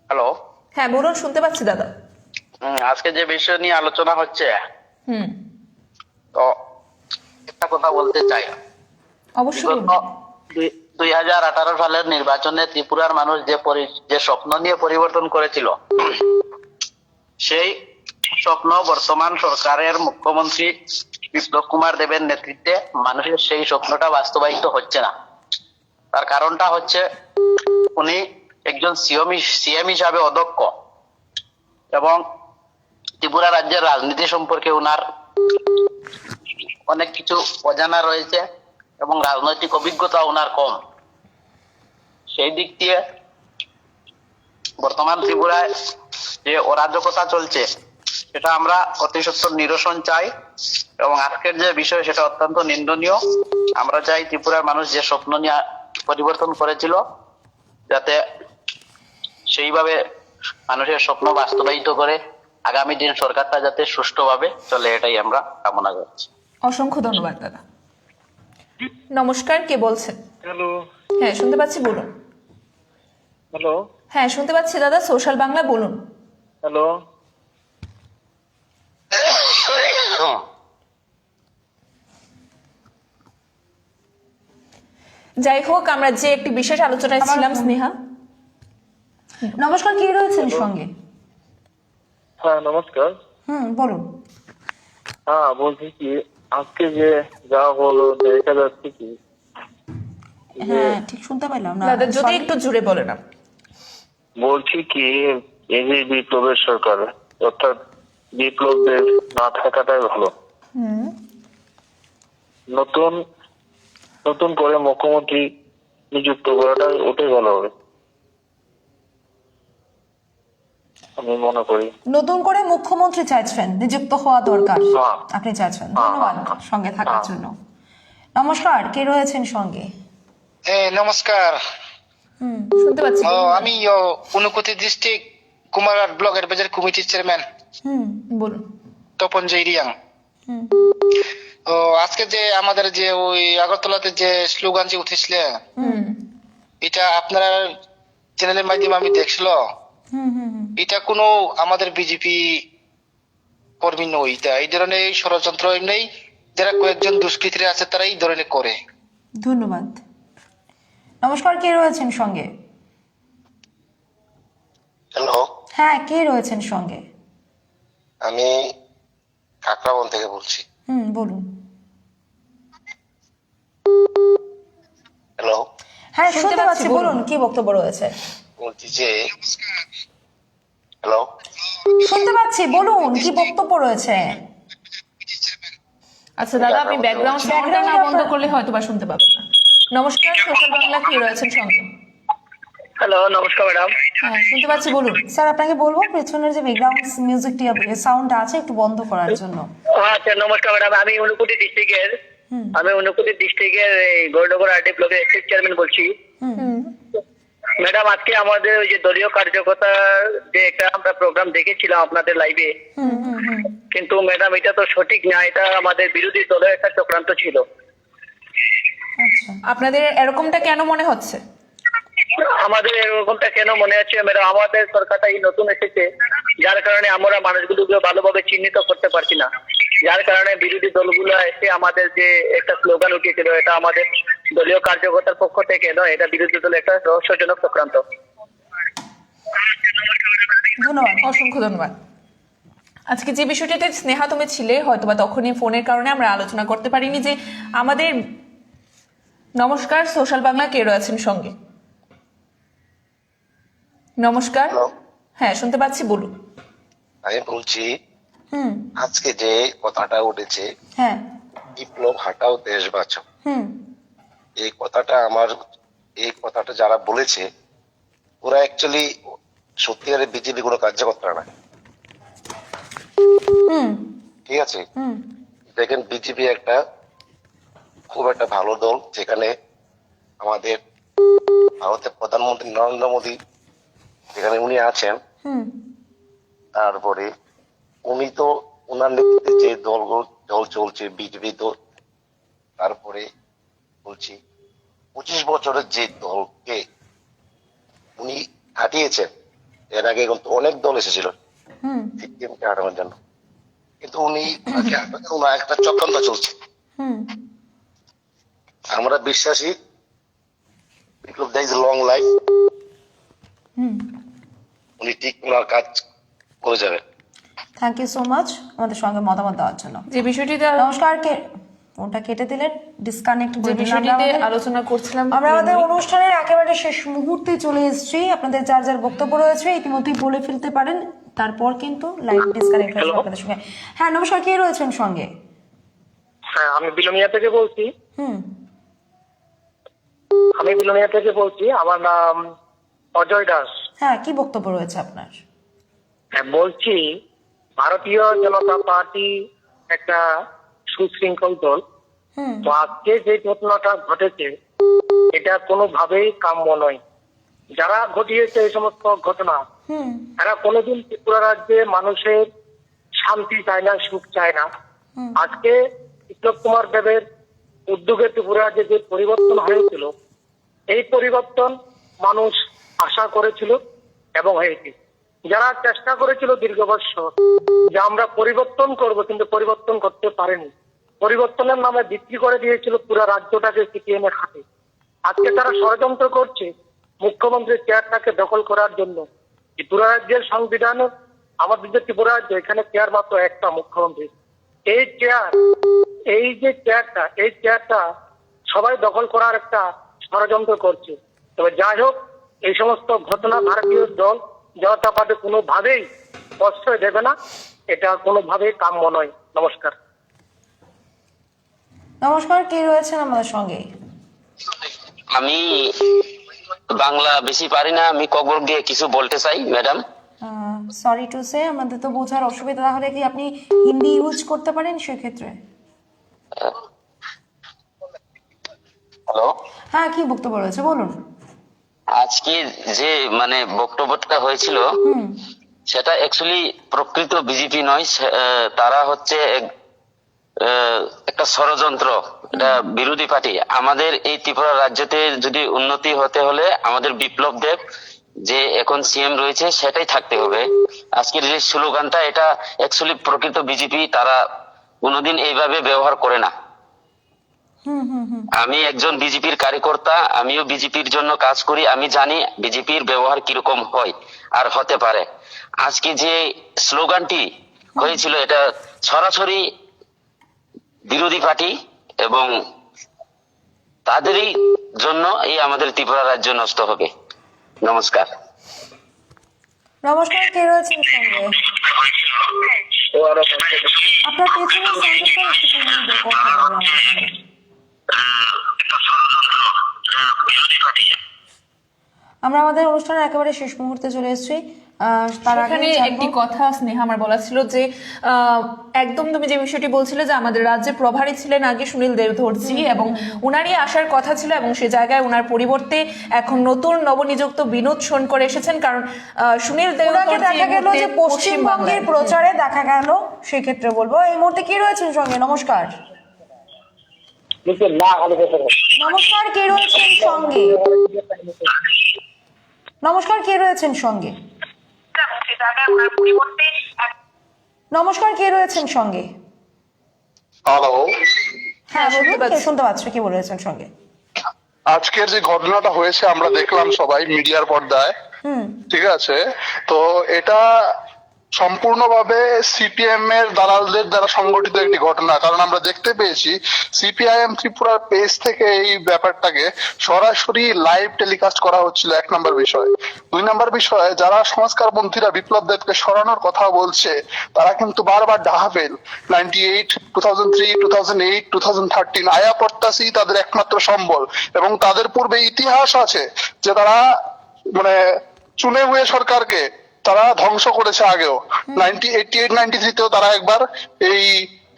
হ্যালো। হ্যাঁ বলুন, শুনতে পাচ্ছি দাদা। আজকে যে বিষয় নিয়ে আলোচনা হচ্ছে, হুম, তো একটা কথা বলতে চাই। অবশ্যই বলুন। 2018 সালের নির্বাচনে ত্রিপুরার মানুষ যে স্বপ্ন নিয়ে পরিবর্তন করেছিল, সেই স্বপ্ন বর্তমান সরকারের মুখ্যমন্ত্রী বিপ্লব কুমার দেবের নেতৃত্বে মানুষের সেই স্বপ্নটা বাস্তবায়িত হচ্ছে না। তার কারণটা হচ্ছে উনি একজন সিএম হিসাবে অদক্ষ এবং ত্রিপুরা রাজ্যের রাজনীতি সম্পর্কে উনার অনেক কিছু অজানা রয়েছে এবং রাজনৈতিক অভিজ্ঞতা ওনার কম। সেই দিক দিয়ে বর্তমান ত্রিপুরায় যে অরাজকতা চলছে সেটা আমরা অতি সত্বর নিরসন চাই এবং আজকের যে বিষয় সেটা অত্যন্ত নিন্দনীয়। আমরা চাই ত্রিপুরার মানুষ যে স্বপ্ন নিয়ে পরিবর্তন করেছিল যাতে সেইভাবে মানুষের স্বপ্ন বাস্তবায়িত করে আগামী দিন সরকারটা যাতে সুষ্ঠুভাবে চলে, এটাই আমরা কামনা করছি। অসংখ্য ধন্যবাদ দাদা। নমস্কার, কে বলছেন? হ্যালো হ্যাঁ, শুনতে পাচ্ছি, বলুন। হ্যালো হ্যাঁ, শুনতে পাচ্ছি দাদা, সোশ্যাল বাংলা, বলুন। হ্যালো যাই হোক, আমরা যে একটি বিশেষ আলোচনায় ছিলাম স্নেহা। নমস্কার, কে রয়েছেন সঙ্গে? হ্যাঁ নমস্কার। বলুন। হ্যাঁ বলছি কি, আজকে যে যা হলো দেখা যাচ্ছে কি হ্যাঁ, ঠিক শুনতে পেলাম না। দাদা যদি Sorry. একটু জুড়ে বলেন আপনি। বলছি কি, এই যে বিপ্লবের সরকার, অর্থাৎ বিপ্লবদের না থাকাটাই ভালো। নতুন নতুন করে মুখ্যমন্ত্রী নিযুক্ত করাটাই ওটাই ভালো হবে আমি মনে করি। নতুন করে মুখ্যমন্ত্রী চাইছেন, নিযুক্ত হওয়া দরকার, হ্যাঁ। আপনি চাইছেন। ধন্যবাদ সঙ্গে থাকার জন্য। নমস্কার, কে রয়েছেন সঙ্গে? নমস্কার। শুনতে পাচ্ছি, আমি Unakoti district Kumarhat block advisory কমিটির চেয়ারম্যান বলুন। তপন জৈরিয়াং। আজকে যে আমাদের যে ওই আগরতলাতে যে স্লোগান যে উঠেছিল, এটা আপনার চ্যানেলের মাধ্যমে আমি দেখছিল। এটা কোনো আমাদের বিজেপি কর্মী নয়, এটা এই ধরনের ষড়যন্ত্র নেই, যারা কয়েকজন দুষ্কৃতীরা আছে তারা এই ধরনের করে। ধন্যবাদ। নমস্কার, কে রয়েছেন সঙ্গে? হ্যালো, হ্যাঁ, কে রয়েছেন সঙ্গে? আমি কাকরাবন থেকে বলছি। বলুন। হ্যালো, হ্যাঁ, শুনতে শুনতে পাচ্ছি, পাচ্ছি, বলুন। বলুন, কি বক্তব্য রয়েছে? বলছি যে হ্যালো, শুনতে পাচ্ছি, বলুন, কি বক্তব্য রয়েছে? আচ্ছা দাদা, আপনি ব্যাকগ্রাউন্ড সাউন্ডটা না বন্ধ করলে হয়তো বা শুনতে পাবেন না। নমস্কার, সোশ্যাল বাংলা, কে রয়েছেন সঙ্গে? হ্যালো, নমস্কার ম্যাডাম। হ্যাঁ, শুনতে পাচ্ছি, বলুন। স্যার, আপনাকে বলবো পেছনের যে ব্যাকগ্রাউন্ড মিউজিকটি সাউন্ডটা আছে একটু বন্ধ করার জন্য। আচ্ছা নমস্কার ম্যাডাম, আমি ঊনকোটি ডিস্ট্রিক্টের গৌরনগর আরডি ব্লকের এক্সিস চেয়ারম্যান বলছি। ম্যাডাম, আজকে আমাদের ওই যে দলীয় কার্যকর্তার যে একটা আমরা প্রোগ্রাম দেখেছিলাম আপনাদের লাইভে, কিন্তু ম্যাডাম এটা তো সঠিক না, এটা আমাদের বিরোধী দলের একটা চক্রান্ত ছিল। আচ্ছা, আপনাদের এরকমটা কেন মনে হচ্ছে? আমাদের এরকমটা কেন মনে হচ্ছে ম্যাডাম, আমাদের সরকারটা এই নতুন এসেছে, যার কারণে আমরা মানুষগুলোকে ভালোভাবে চিহ্নিত করতে পারছি না, যার কারণে বিরোধী দলগুলো এসে আমাদের যে একটা স্লোগান উঠেছিল, এটা আমাদের দলীয় কার্যকর্তার পক্ষ থেকে নয়, এটা বিরোধী দলের একটা রহস্যজনক চক্রান্ত। ধন্যবাদ। অসংখ্য ধন্যবাদ। আজকে যে বিষয়টিতে স্নেহা তুমি ছিলে, হয়তোবা তখনই ফোনের কারণে আমরা আলোচনা করতে পারিনি যে আমাদের। নমস্কার, সোশ্যাল বাংলা, কে রয়েছেন সঙ্গে? নমস্কার। হ্যালো। হ্যাঁ, শুনতে পাচ্ছি, বলুন। আমি বলছি আজকে যে কথাটা উঠেছে, হ্যাঁ। বিপ্লব হাটাও দেশ বাঁচাও, এই কথাটা যারা বলেছে ওরা অ্যাকচুয়ালি সত্যিকারের বিজেপি কোনো কার্যকর্তা না। ঠিক আছে, দেখেন বিজেপি একটা খুব একটা ভালো দল, যেখানে আমাদের ভারতের প্রধানমন্ত্রী নরেন্দ্র মোদী যেখানে উনি আছেন, তারপরে উনি তো ওনার নেতৃত্বে যে দল চলছে বিজেপি দল, তারপরে বলছি 25 বছরের যে দলকে উনি হাঁটিয়েছেন, এর আগে কিন্তু অনেক দল এসেছিল সিপিএমকে হাঁটানোর জন্য, কিন্তু উনি ওনার একটা চক্রান্ত চলছে। আমরা বিশ্বাসী বিপ্লব দা ইজ লং লাইফ, উনি ঠিক ওনার কাজ করে যাবেন। থ্যাংক ইউ সো মাচ আমাদের সঙ্গে মতামত দেওয়ার জন্য। যে বিষয়টিতে নমস্কার, কে ওটা কেটে দিলেন, ডিসকানেক্ট যে বিষয়টিতে আলোচনা করছিলাম, আমরা আমাদের অনুষ্ঠানের একেবারে শেষ মুহূর্তে চলে এসেছি। আপনাদের যার যার বক্তব্য রয়েছে ইতিমধ্যেই বলে ফেলতে পারেন, তারপর কিন্তু লাইভ ডিসকানেক্ট হয়ে আপনাদের সঙ্গে। হ্যাঁ, নমস্কার, কে রয়েছেন সঙ্গে? হ্যাঁ, আমি বিলোনিয়া থেকে বলছি। আমার নাম অজয় দাস। হ্যাঁ, কি বক্তব্য রয়েছে আপনার? হ্যাঁ, বলছি ভারতীয় জনতা পার্টি একটা সুশৃঙ্খল দল, তো আজকে যে ঘটনাটা ঘটেছে এটা কোনোভাবেই কাম্য নয়। যারা ঘটিয়েছে এই সমস্ত ঘটনা, তারা কোনোদিন ত্রিপুরা রাজ্যে মানুষের শান্তি চায় না, সুখ চায় না। আজকে বিপ্লব কুমার দেবের উদ্যোগে ত্রিপুরা রাজ্যে যে পরিবর্তন হয়েছিল, এই পরিবর্তন মানুষ আশা করেছিল এবং হয়েছে। যারা চেষ্টা করেছিল দীর্ঘ বছর যে আমরা পরিবর্তন করব, কিন্তু পরিবর্তন করতে পারেনি, পরিবর্তনের নামে বিক্রি করে দিয়েছিল পুরো রাজ্যটাকে সিপিএম এর হাতে। আজকে তারা ষড়যন্ত্র করছে মুখ্যমন্ত্রীর চেয়ারটাকে দখল করার জন্য। ত্রিপুরা রাজ্যের সংবিধান, আমাদের যে ত্রিপুরা রাজ্য, এখানে চেয়ার মাত্র একটা, মুখ্যমন্ত্রী। এই চেয়ার, এই যে চেয়ারটা, এই চেয়ারটা সবাই দখল করার একটা ষড়যন্ত্র করছে। তবে যাই হোক, এই সমস্ত ঘটনা ভারতীয় দল জনতা পার্টি কোনোভাবেই প্রশ্রয় দেবে না, এটা কোনোভাবেই কাম্য নয়। নমস্কার। নমস্কার, কে রয়েছেন আমাদের সঙ্গে? আমি বাংলা বেশি পারি না, আমি কগর দিয়ে কিছু বলতে চাই ম্যাডাম। সরি টু সে, আমাদের তো বোঝার অসুবিধা। তাহলে কি আপনি হিন্দি ইউজ করতে পারেন সেক্ষেত্রে? হ্যালো, হ্যাঁ, কি বক্তব্য রয়েছে বলুন। আজকে যে মানে বক্তব্যটা হয়েছিল সেটা অ্যাকচুয়ালি প্রকৃত বিজেপি নয়, তারা হচ্ছে একটা ষড়যন্ত্র, এটা বিরোধী পার্টি। আমাদের এই ত্রিপুরা রাজ্যতে যদি উন্নতি হতে হলে আমাদের বিপ্লব দেব যে এখন সিএম রয়েছে সেটাই থাকতে হবে। আজকের যে স্লোগানটা, এটা অ্যাকচুয়ালি প্রকৃত বিজেপি তারা কোনোদিন এইভাবে ব্যবহার করে না। আমি একজন বিজেপির কার্যকর্তা, আমিও বিজেপির জন্য কাজ করি, আমি জানি বিজেপির ব্যবহার কিরকম হয় আর হতে পারে। আজকে যে স্লোগানটি হয়েছিল এটা সরাসরি বিরোধী পার্টি এবং তাদেরই জন্য এই আমাদের ত্রিপুরা রাজ্য নষ্ট হবে। নমস্কার। নমস্কার, কে রয়েছেন সঙ্গে? আপনার পেছনে আমরা আমাদের অনুষ্ঠানের একেবারে শেষ মুহূর্তে চলে এসেছি। তার আগে এখানে একটি কথা স্নেহা আমার বলা ছিল যে একদম তুমি যে বিষয়টি বলছিলে যে আমাদের রাজ্যে প্রভারী ছিলেন আগে সুনীল দেবধরজি এবং উনারই আসার কথা ছিল, এবং সে জায়গায় উনার পরিবর্তে এখন নতুন নবনিযুক্ত বিনোদ সোনকর এসেছেন। কারণ সুনীল দেবধরজি দেখা গেল যে পশ্চিমবঙ্গের প্রচারে দেখা গেল, সেক্ষেত্রে বলবো এই মুহূর্তে কি রয়েছেন সঙ্গে? নমস্কার। নমস্কার, কে রয়েছেন সঙ্গে? নমস্কার, কে রয়েছেন সঙ্গে? নমস্কার, কে রয়েছেন সঙ্গে? হ্যালো, হ্যাঁ বলুন, কে শুনতে পাচ্ছ? কি বলেছেন সঙ্গে? আজকের যে ঘটনাটা হয়েছে আমরা দেখলাম সবাই মিডিয়ার পর্দায়, ঠিক আছে? তো এটা সম্পূর্ণভাবে সিপিএম এর দালালদের দ্বারা সংগঠিত একটি ঘটনা। কারণ আমরা দেখতে পেয়েছি সিপিআইএম ত্রিপুরার পেজ থেকে এই ব্যাপারটাকে সরাসরি লাইভ টেলিকাস্ট করা হচ্ছিল, এক নম্বর বিষয়। দুই নম্বর বিষয়, যারা সংস্কারপন্থীরা বিপ্লব দেবকে সরানোর কথা বলছে তারা কিন্তু বারবার ডাহাবেল 98, 2003, 2008, 2013 আয়া পড়তাসি তাদের একমাত্র সম্বল, এবং তাদের পূর্বে ইতিহাস আছে যে তারা মানে চুনে হুয়ে সরকারকে তারা ধ্বংস করেছে আগেও। 1988, 93-তেও তারা একবার এই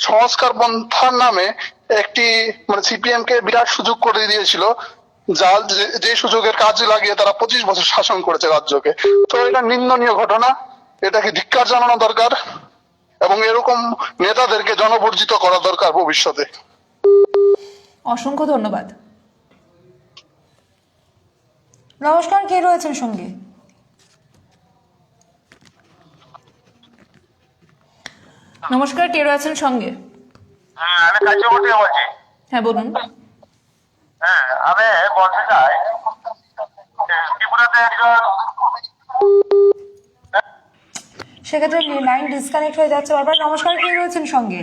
সংস্কার পন্থার নামে একটি মানে সিপিএম কে বিরাট সুযোগ করে দিয়েছিল, যে সুযোগের কাজে লাগিয়ে তারা 25 বছর শাসন করেছে রাজ্যকে। তো এটা নিন্দনীয় ঘটনা, এটাকে ধিক্কার জানানো দরকার এবং এরকম নেতাদেরকে জনবর্জিত করা দরকার ভবিষ্যতে। অসংখ্য ধন্যবাদ। নমস্কার, কে রয়েছেন সঙ্গে? নমস্কার, কে রয়েছেন সঙ্গে? হ্যাঁ, আমি কার্যকর্তা বলছি। হ্যাঁ বলুন। হ্যাঁ, আমি বলতে চাই ত্রিপুরাতে একজন সেক্ষেত্রে লাইন ডিসকানেক্ট হয়ে যাচ্ছে বারবার। নমস্কার, কে রয়েছেন সঙ্গে?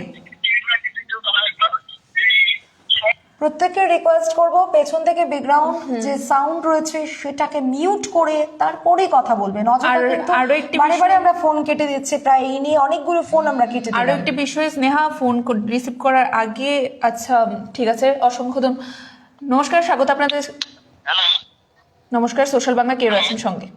প্রত্যেককে রিকোয়েস্ট করব পেছন থেকে ব্যাকগ্রাউন্ড যে সাউন্ড রয়েছে সেটাকে মিউট করে তারপরেই কথা বলবেন। আরো একটি বারে বারে আমরা ফোন কেটে দিচ্ছি, প্রায় এই নিয়ে অনেকগুলো ফোন আমরা কেটে দিলাম। আরো একটি বিষয় স্নেহা, ফোন রিসিভ করার আগে, আচ্ছা ঠিক আছে, অসংখ্য নমস্কার, স্বাগত আপনাদের। নমস্কার, সোশ্যাল বাংলা, কে রয়েছেন সঙ্গে?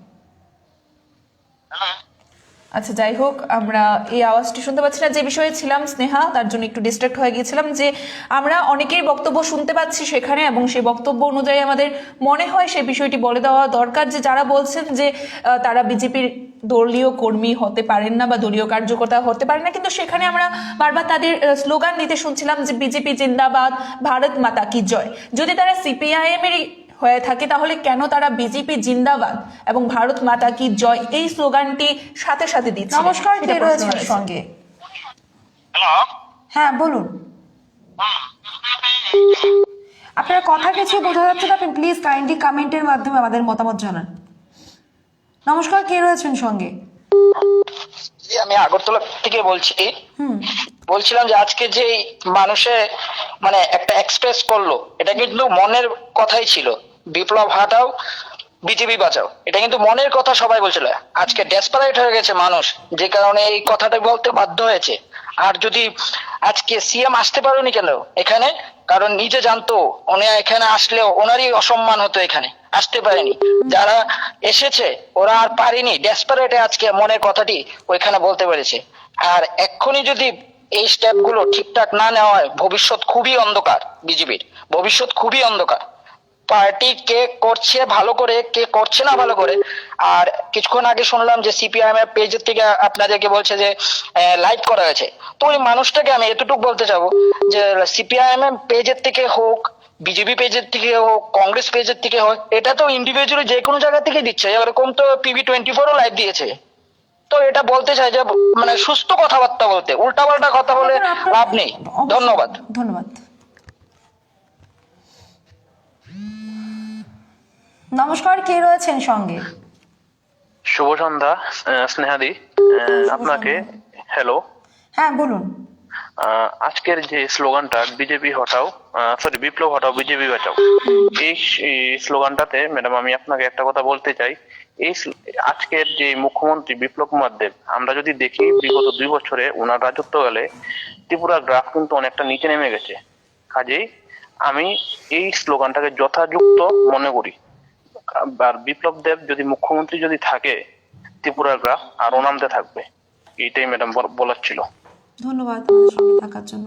আচ্ছা যাই হোক, আমরা এই আওয়াজটি শুনতে পাচ্ছি না। যে বিষয়ে ছিলাম স্নেহা, তার জন্য একটু ডিস্ট্রাক্ট হয়ে গিয়েছিলাম যে আমরা অনেকেই বক্তব্য শুনতে পাচ্ছি সেখানে, এবং সেই বক্তব্য অনুযায়ী আমাদের মনে হয় সেই বিষয়টি বলে দেওয়া দরকার যে যারা বলছেন যে তারা বিজেপির দলীয় কর্মী হতে পারেন না বা দলীয় কার্যকর্তা হতে পারেন না, কিন্তু সেখানে আমরা বারবার তাদের স্লোগান দিতে শুনছিলাম যে বিজেপি জিন্দাবাদ, ভারত মাতা কি জয়। যদি তারা সিপিআইএম এর হয়ে থাকে তাহলে কেন তারা বিজেপি জিন্দাবাদ এবং ভারত মাতা কি জয় এই স্লোগানটি সাথে সাথে দিচ্ছে? নমস্কার, কে রয়েছেন সঙ্গে? হ্যাঁ বলুন, আপনার কথা কিছু বোঝা যাচ্ছে না, আপনি প্লিজ কাইন্ডলি কমেন্টের মাধ্যমে আমাদের মতামত জানান। নমস্কার, কে রয়েছেন সঙ্গে? আমি আগরতলা থেকে বলছি। বলছিলাম যে আজকে যে মানুষে মানে একটা এক্সপ্রেস করলো, এটা কিন্তু মনের কথাই ছিল। বিপ্লব হাটাও, বিজেপি বাঁচাও, এটা কিন্তু মনের কথা সবাই বলছিল। আজকে ডেসপারেট হয়ে গেছে মানুষ, যে কারণে এই কথাটা বলতে বাধ্য হয়েছে। আর যদি আজকে সিএম আসতে পারেনি কেন এখানে, কারণ নিজে জানতো উনি এখানে আসলেও ওনারই অসম্মান হতো, এখানে আসতে পারেনি। যারা এসেছে ওরা আর পারেনি, ডেসপারেটে আজকে মনের কথাটি ওইখানে বলতে পেরেছে। আর এক্ষুনি যদি এই স্টেপ গুলো ঠিকঠাক না নেওয়া হয়, ভবিষ্যৎ খুবই অন্ধকার। বিজেপির ভবিষ্যৎ খুবই অন্ধকার। পার্টি কে করছে ভালো করে, কে করছে না ভালো করে। আর কিছুক্ষণ আগে শুনলাম যে সিপিআইএম এর পেজের থেকে আপনাদেরকে বলছে যে লাইভ করা হয়েছে। তো ওই মানুষটাকে আমি এতটুকু বলতে চাবো যে সিপিআইএম এর পেজের থেকে হোক, বিজেপি পেজের থেকে হোক, কংগ্রেস পেজের থেকে হোক, এটা তো ইন্ডিভিজুয়ালি যে কোনো জায়গা থেকে দিচ্ছে। এরকম তো PV24ও লাইভ দিয়েছে। তো এটা বলতে চাই যে মানে সুস্থ কথাবার্তা বলতে, উল্টাপাল্টা কথা বলে লাভ নেই। ধন্যবাদ। ধন্যবাদ। নমস্কার, কে রয়েছেন সঙ্গে? শুভ সন্ধ্যা স্নেহাদি, আপনাকে হ্যালো। হ্যাঁ বলুন। আজকের যে স্লোগানটা বিজেপি হটাও, বিপ্লব হটাও বিজেপি বাঁচাও, এই স্লোগানটাতে ম্যাডাম আমি আপনাকে একটা কথা বলতে চাই। এই আজকের যে মুখ্যমন্ত্রী বিপ্লব কুমার দেব, আমরা যদি দেখি বিগত 2 বছরে ওনার রাজত্বকালে ত্রিপুরার গ্রাফ কিন্তু অনেকটা নিচে নেমে গেছে। কাজেই আমি এই স্লোগানটাকে যথাযুক্ত মনে করি। আর বিপ্লব দেব যদি মুখ্যমন্ত্রী যদি থাকে, ত্রিপুরার গ্রাফ আরো নামতে থাকবে। এইটাই ম্যাডাম বলার ছিল। ধন্যবাদ আমাদের সঙ্গে থাকার জন্য।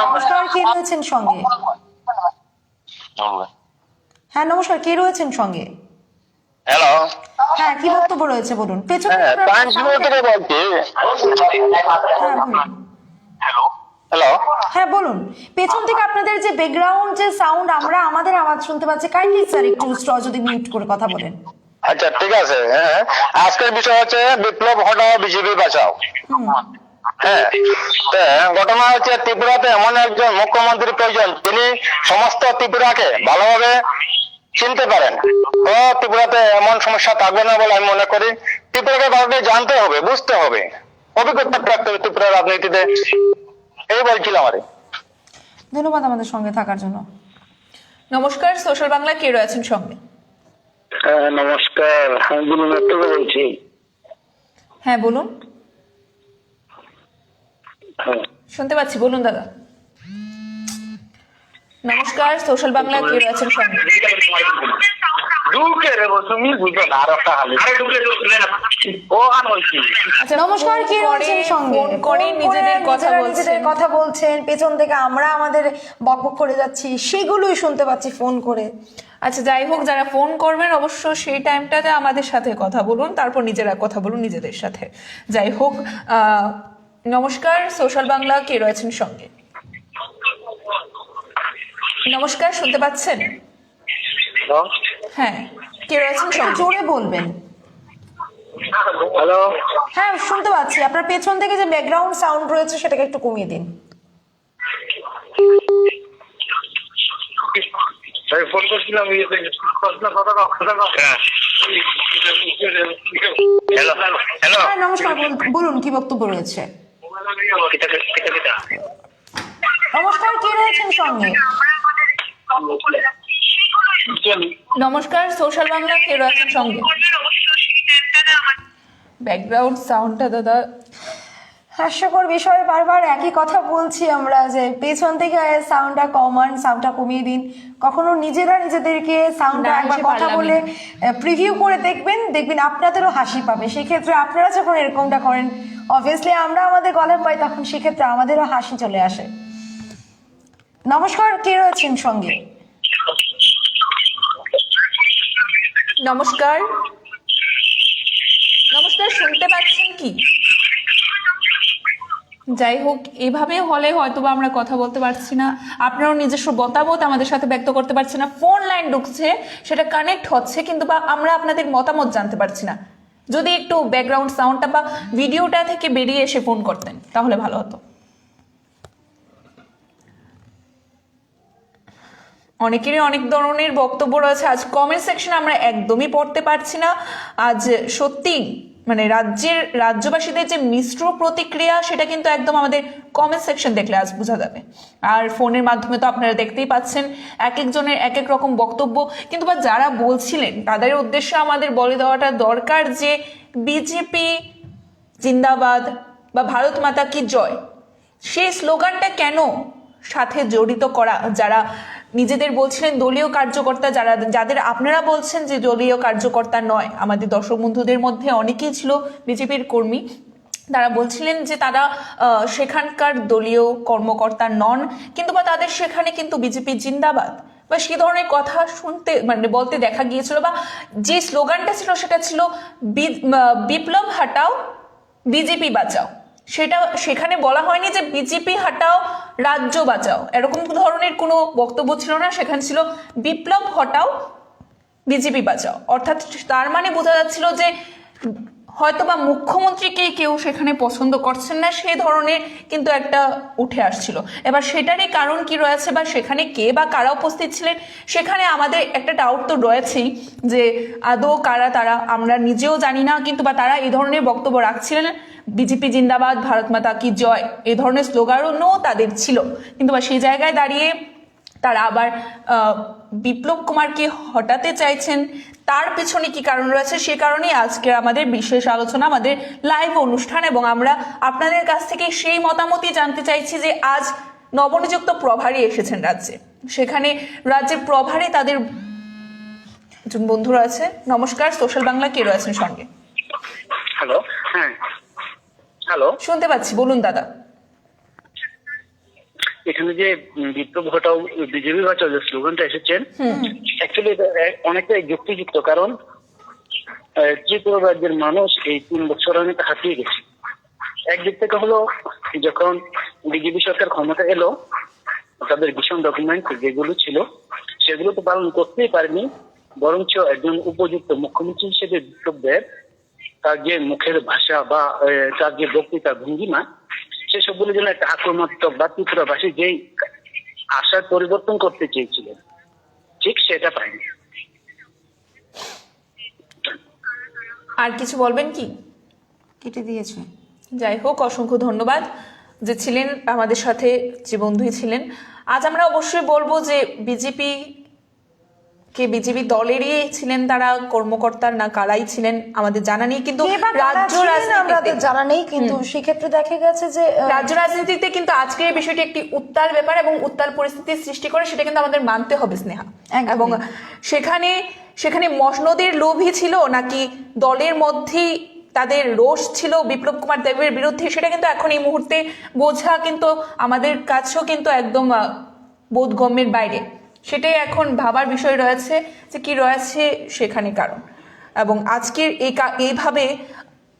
নমস্কার, কে রয়েছেন সঙ্গে? হ্যাঁ নমস্কার, কে রয়েছেন সঙ্গে? হ্যালো, হ্যাঁ কি বক্তব্য রয়েছে বলুন। পেছনে থেকে বলছি। হ্যালো, হ্যাঁ বলুন। পেছন থেকে আপনাদের যে ব্যাকগ্রাউন্ড যে সাউন্ড, আমরা আমাদের আওয়াজ শুনতে পাচ্ছি। কাইন্ডলি স্যার একটু যদি মিউট করে কথা বলেন। আচ্ছা ঠিক আছে। হ্যাঁ, আজকের বিষয় হচ্ছে বিপ্লব হটাও বিজেপি বাঁচাও। হ্যাঁ, ঘটনা হচ্ছে ত্রিপুরাতে এমন একজন মুখ্যমন্ত্রী প্রয়োজন যিনি সমস্ত ত্রিপুরাকে ভালোভাবে চিনতে পারেন। তো ত্রিপুরাতে এমন সমস্যা থাকবে না বলে আমি মনে করি। ত্রিপুরাকে ভালোভাবে জানতে হবে, বুঝতে হবে, অভিজ্ঞতা প্রাপ্ত হবে ত্রিপুরার রাজনীতিতে। এই বলছিলাম আরে। ধন্যবাদ আমাদের সঙ্গে থাকার জন্য। নমস্কার, সোশ্যাল বাংলা, কে রয়েছেন সঙ্গে? নমস্কার, আমি বিনোদ থেকে বলছি। হ্যাঁ বলুন, শুনতে পাচ্ছি, বলুন দাদা। নমস্কার, সোশ্যাল বাংলা, কে রয়েছেন সঙ্গে? আচ্ছা, নমস্কার, কে রয়েছেন সঙ্গে? ফোন করে নিজেদের কথা বলছেন, পেছন থেকে আমরা আমাদের বকবক করে যাচ্ছি, সেগুলোই শুনতে পাচ্ছি ফোন করে। আচ্ছা যাই হোক, যারা ফোন করবেন অবশ্য সেই টাইমটাতে আমাদের সাথে কথা বলুন, তারপর নিজেরা কথা বলুন নিজেদের সাথে। যাই হোক, নমস্কার, সোশ্যাল বাংলা, কে রয়েছেন সঙ্গে? নমস্কার, শুনতে পাচ্ছেন? হ্যাঁ, কে রয়েছেন সঙ্গে? জোরে বলবেন। হ্যালো, হ্যাঁ শুনতে পাচ্ছি। আপনার পেছন থেকে যে ব্যাকগ্রাউন্ড সাউন্ড রয়েছে সেটাকে একটু কমিয়ে দিন। ফোন করছিলাম। হ্যালো হ্যালো, হ্যাঁ নমস্কার, বলুন কি বক্তব্য রয়েছে? নমস্কার, কে রয়েছেন সঙ্গে? নমস্কার, সোশ্যাল বাংলা, কে রয়েছেন সঙ্গে? ব্যাকগ্রাউন্ড সাউন্ডটা দাদা হাস্যকর বিষয়, বারবার একই কথা বলছি আমরা যে পেছন থেকে সাউন্ডটা কমান, সাউন্ডটা কমিয়ে দিন। কখনো নিজেরা নিজেদেরকে সাউন্ডটা একবার কথা বলে প্রিভিউ করে দেখবেন আপনাদেরও হাসি পাবে। সেক্ষেত্রে আপনারা যখন এরকমটা করেন, অবভিয়াসলি আমরা আমাদের গলা পাই, তখন সেক্ষেত্রে আমাদেরও হাসি চলে আসে। নমস্কার, কে রয়েছেন সঙ্গে? নমস্কার, শুনতে পাচ্ছেন কি? যাই হোক, এভাবে হলে হয়তো বা আমরা কথা বলতে পারছি না, আপনারও নিজস্ব মতামত আমাদের সাথে ব্যক্ত করতে পারছি না। ফোন লাইন ঢুকছে, সেটা কানেক্ট হচ্ছে, কিন্তু বা আমরা আপনাদের মতামত জানতে পারছি না। যদি একটু ব্যাকগ্রাউন্ড সাউন্ডটা বা ভিডিওটা থেকে বেরিয়ে এসে ফোন করতেন তাহলে ভালো হতো। অনেকেরই অনেক ধরনের বক্তব্য রয়েছে। আজ কমেন্ট সেকশন আমরা একদমই পড়তে পারছি না। আজ সত্যি মানে রাজ্যবাসীদের যে মিশ্র প্রতিক্রিয়া, সেটা কিন্তু একদম আমাদের কমেন্ট সেকশন দেখলে আজ বোঝা যাবে। আর ফোনের মাধ্যমে তো আপনারা দেখতেই পাচ্ছেন এক একজনের এক এক রকম বক্তব্য। কিন্তু বা যারা বলছিলেন তাদের উদ্দেশ্যে আমাদের বলে দেওয়াটা দরকার যে বিজেপি জিন্দাবাদ বা ভারত মাতা কি জয়, সেই স্লোগানটা কেন সাথে জড়িত করা? যারা নিজেদের বলছিলেন দলীয় কার্যকর্তা, যাদের আপনারা বলছেন যে দলীয় কার্যকর্তা নয়, আমাদের দর্শক বন্ধুদের মধ্যে অনেকেই ছিল বিজেপির কর্মী, তারা বলছিলেন যে তারা সেখানকার দলীয় কর্মকর্তা নন, কিন্তু বা তাদের সেখানে কিন্তু বিজেপি জিন্দাবাদ বা সে ধরনের কথা শুনতে মানে বলতে দেখা গিয়েছিল। বা যে স্লোগানটা ছিল সেটা ছিল বিপ্লব হাটাও বিজেপি বাঁচাও। সেটা সেখানে বলা হয়নি যে বিজেপি হাটাও রাজ্য বাঁচাও, এরকম ধরনের কোনো বক্তব্য ছিল না। সেখানে ছিল বিপ্লব হটাও বিজেপি বাঁচাও। অর্থাৎ তার মানে বোঝা যাচ্ছিল যে হয়তোবা মুখ্যমন্ত্রীকে কেউ সেখানে পছন্দ করছেন না, সেই ধরনের কিন্তু একটা উঠে আসছিল। এবার সেটারই কারণ কি রয়েছে বা সেখানে কে বা কারা উপস্থিত ছিলেন, সেখানে আমাদের একটা ডাউট তো রয়েছেই যে আদৌ কারা তারা আমরা নিজেও জানি না, কিন্তু বা তারা এই ধরনের বক্তব্য রাখছিলেন। বিজেপি জিন্দাবাদ, ভারত মাতা কি জয়, এই ধরনের স্লোগানও তাদের ছিল। কিন্তু বা সেই জায়গায় দাঁড়িয়ে তারা আবার বিপ্লব কুমারকে হটাতে চাইছেন, তার পিছনে কি কারণ রয়েছে, সে কারণেই আজকে আমাদের বিশেষ আলোচনা, আমাদের লাইভ অনুষ্ঠান। এবং আমরা আপনাদের কাছ থেকে সেই মতামতই জানতে চাইছি যে আজ নবনিযুক্ত প্রভারী এসেছেন রাজ্যে, সেখানে রাজ্যের প্রভারী তাদের বন্ধুরা আছে। নমস্কার, সোশ্যাল বাংলা কে রয়েছেন সঙ্গে? হ্যালো, হ্যাঁ হ্যালো, শুনতে পাচ্ছি, বলুন দাদা। এখানে যে বিপ্লব ঘটাও বিজেপি বাঁচাও যে স্লোগানটা এসেছেন, অ্যাকচুয়ালি অনেকটাই যুক্তিযুক্ত। কারণ ত্রিপুরা রাজ্যের মানুষ এই 3 বছর অনেক হাতিয়ে গেছে। একদিক থেকে হলো যখন বিজেপি সরকার ক্ষমতা এলো, তাদের ভীষণ ডকুমেন্ট যেগুলো ছিল সেগুলো তো পালন করতেই পারেনি, বরঞ্চ একজন উপযুক্ত মুখ্যমন্ত্রী হিসেবে বিপ্লব দেব তার যে মুখের ভাষা বা তার যে বক্তৃতা ভঙ্গিমা, সেসবগুলোর জন্য একটা আক্রমণাত্মক বা ত্রিপুরাবাসী যেই আশার পরিবর্তন করতে চেয়েছিলেন, ঠিক সেটা পায়নি। আর কিছু বলবেন কি? কেটে দিয়েছে। যাই হোক, অসংখ্য ধন্যবাদ যে ছিলেন আমাদের সাথে, যে বন্ধুই ছিলেন। আজ আমরা অবশ্যই বলবো যে বিজেপি দলেরই ছিলেন তারা, কর্মকর্তার না কারাই ছিলেন আমাদের জানা নেই, কিন্তু রাজ্য রাজনীতিতে জানা নেই। কিন্তু সেক্ষেত্রে দেখা গেছে যে রাজ্য রাজনীতিতে কিন্তু আজকের এই বিষয়টি একটি উত্তাল ব্যাপার এবং উত্তাল পরিস্থিতির সৃষ্টি করে, সেটা কিন্তু আমাদের মানতে হবে স্নেহা। এবং সেখানে মসনদের লোভই ছিল নাকি দলের মধ্যেই তাদের রোষ ছিল বিপ্লব কুমার দেবের বিরুদ্ধে, সেটা কিন্তু এখন এই মুহূর্তে বোঝা কিন্তু আমাদের কাছেও কিন্তু একদম বোধগম্যের বাইরে। সেটাই এখন ভাবার বিষয় রয়েছে যে কি রয়েছে সেখানে কারণ। এবং আজকের এইভাবে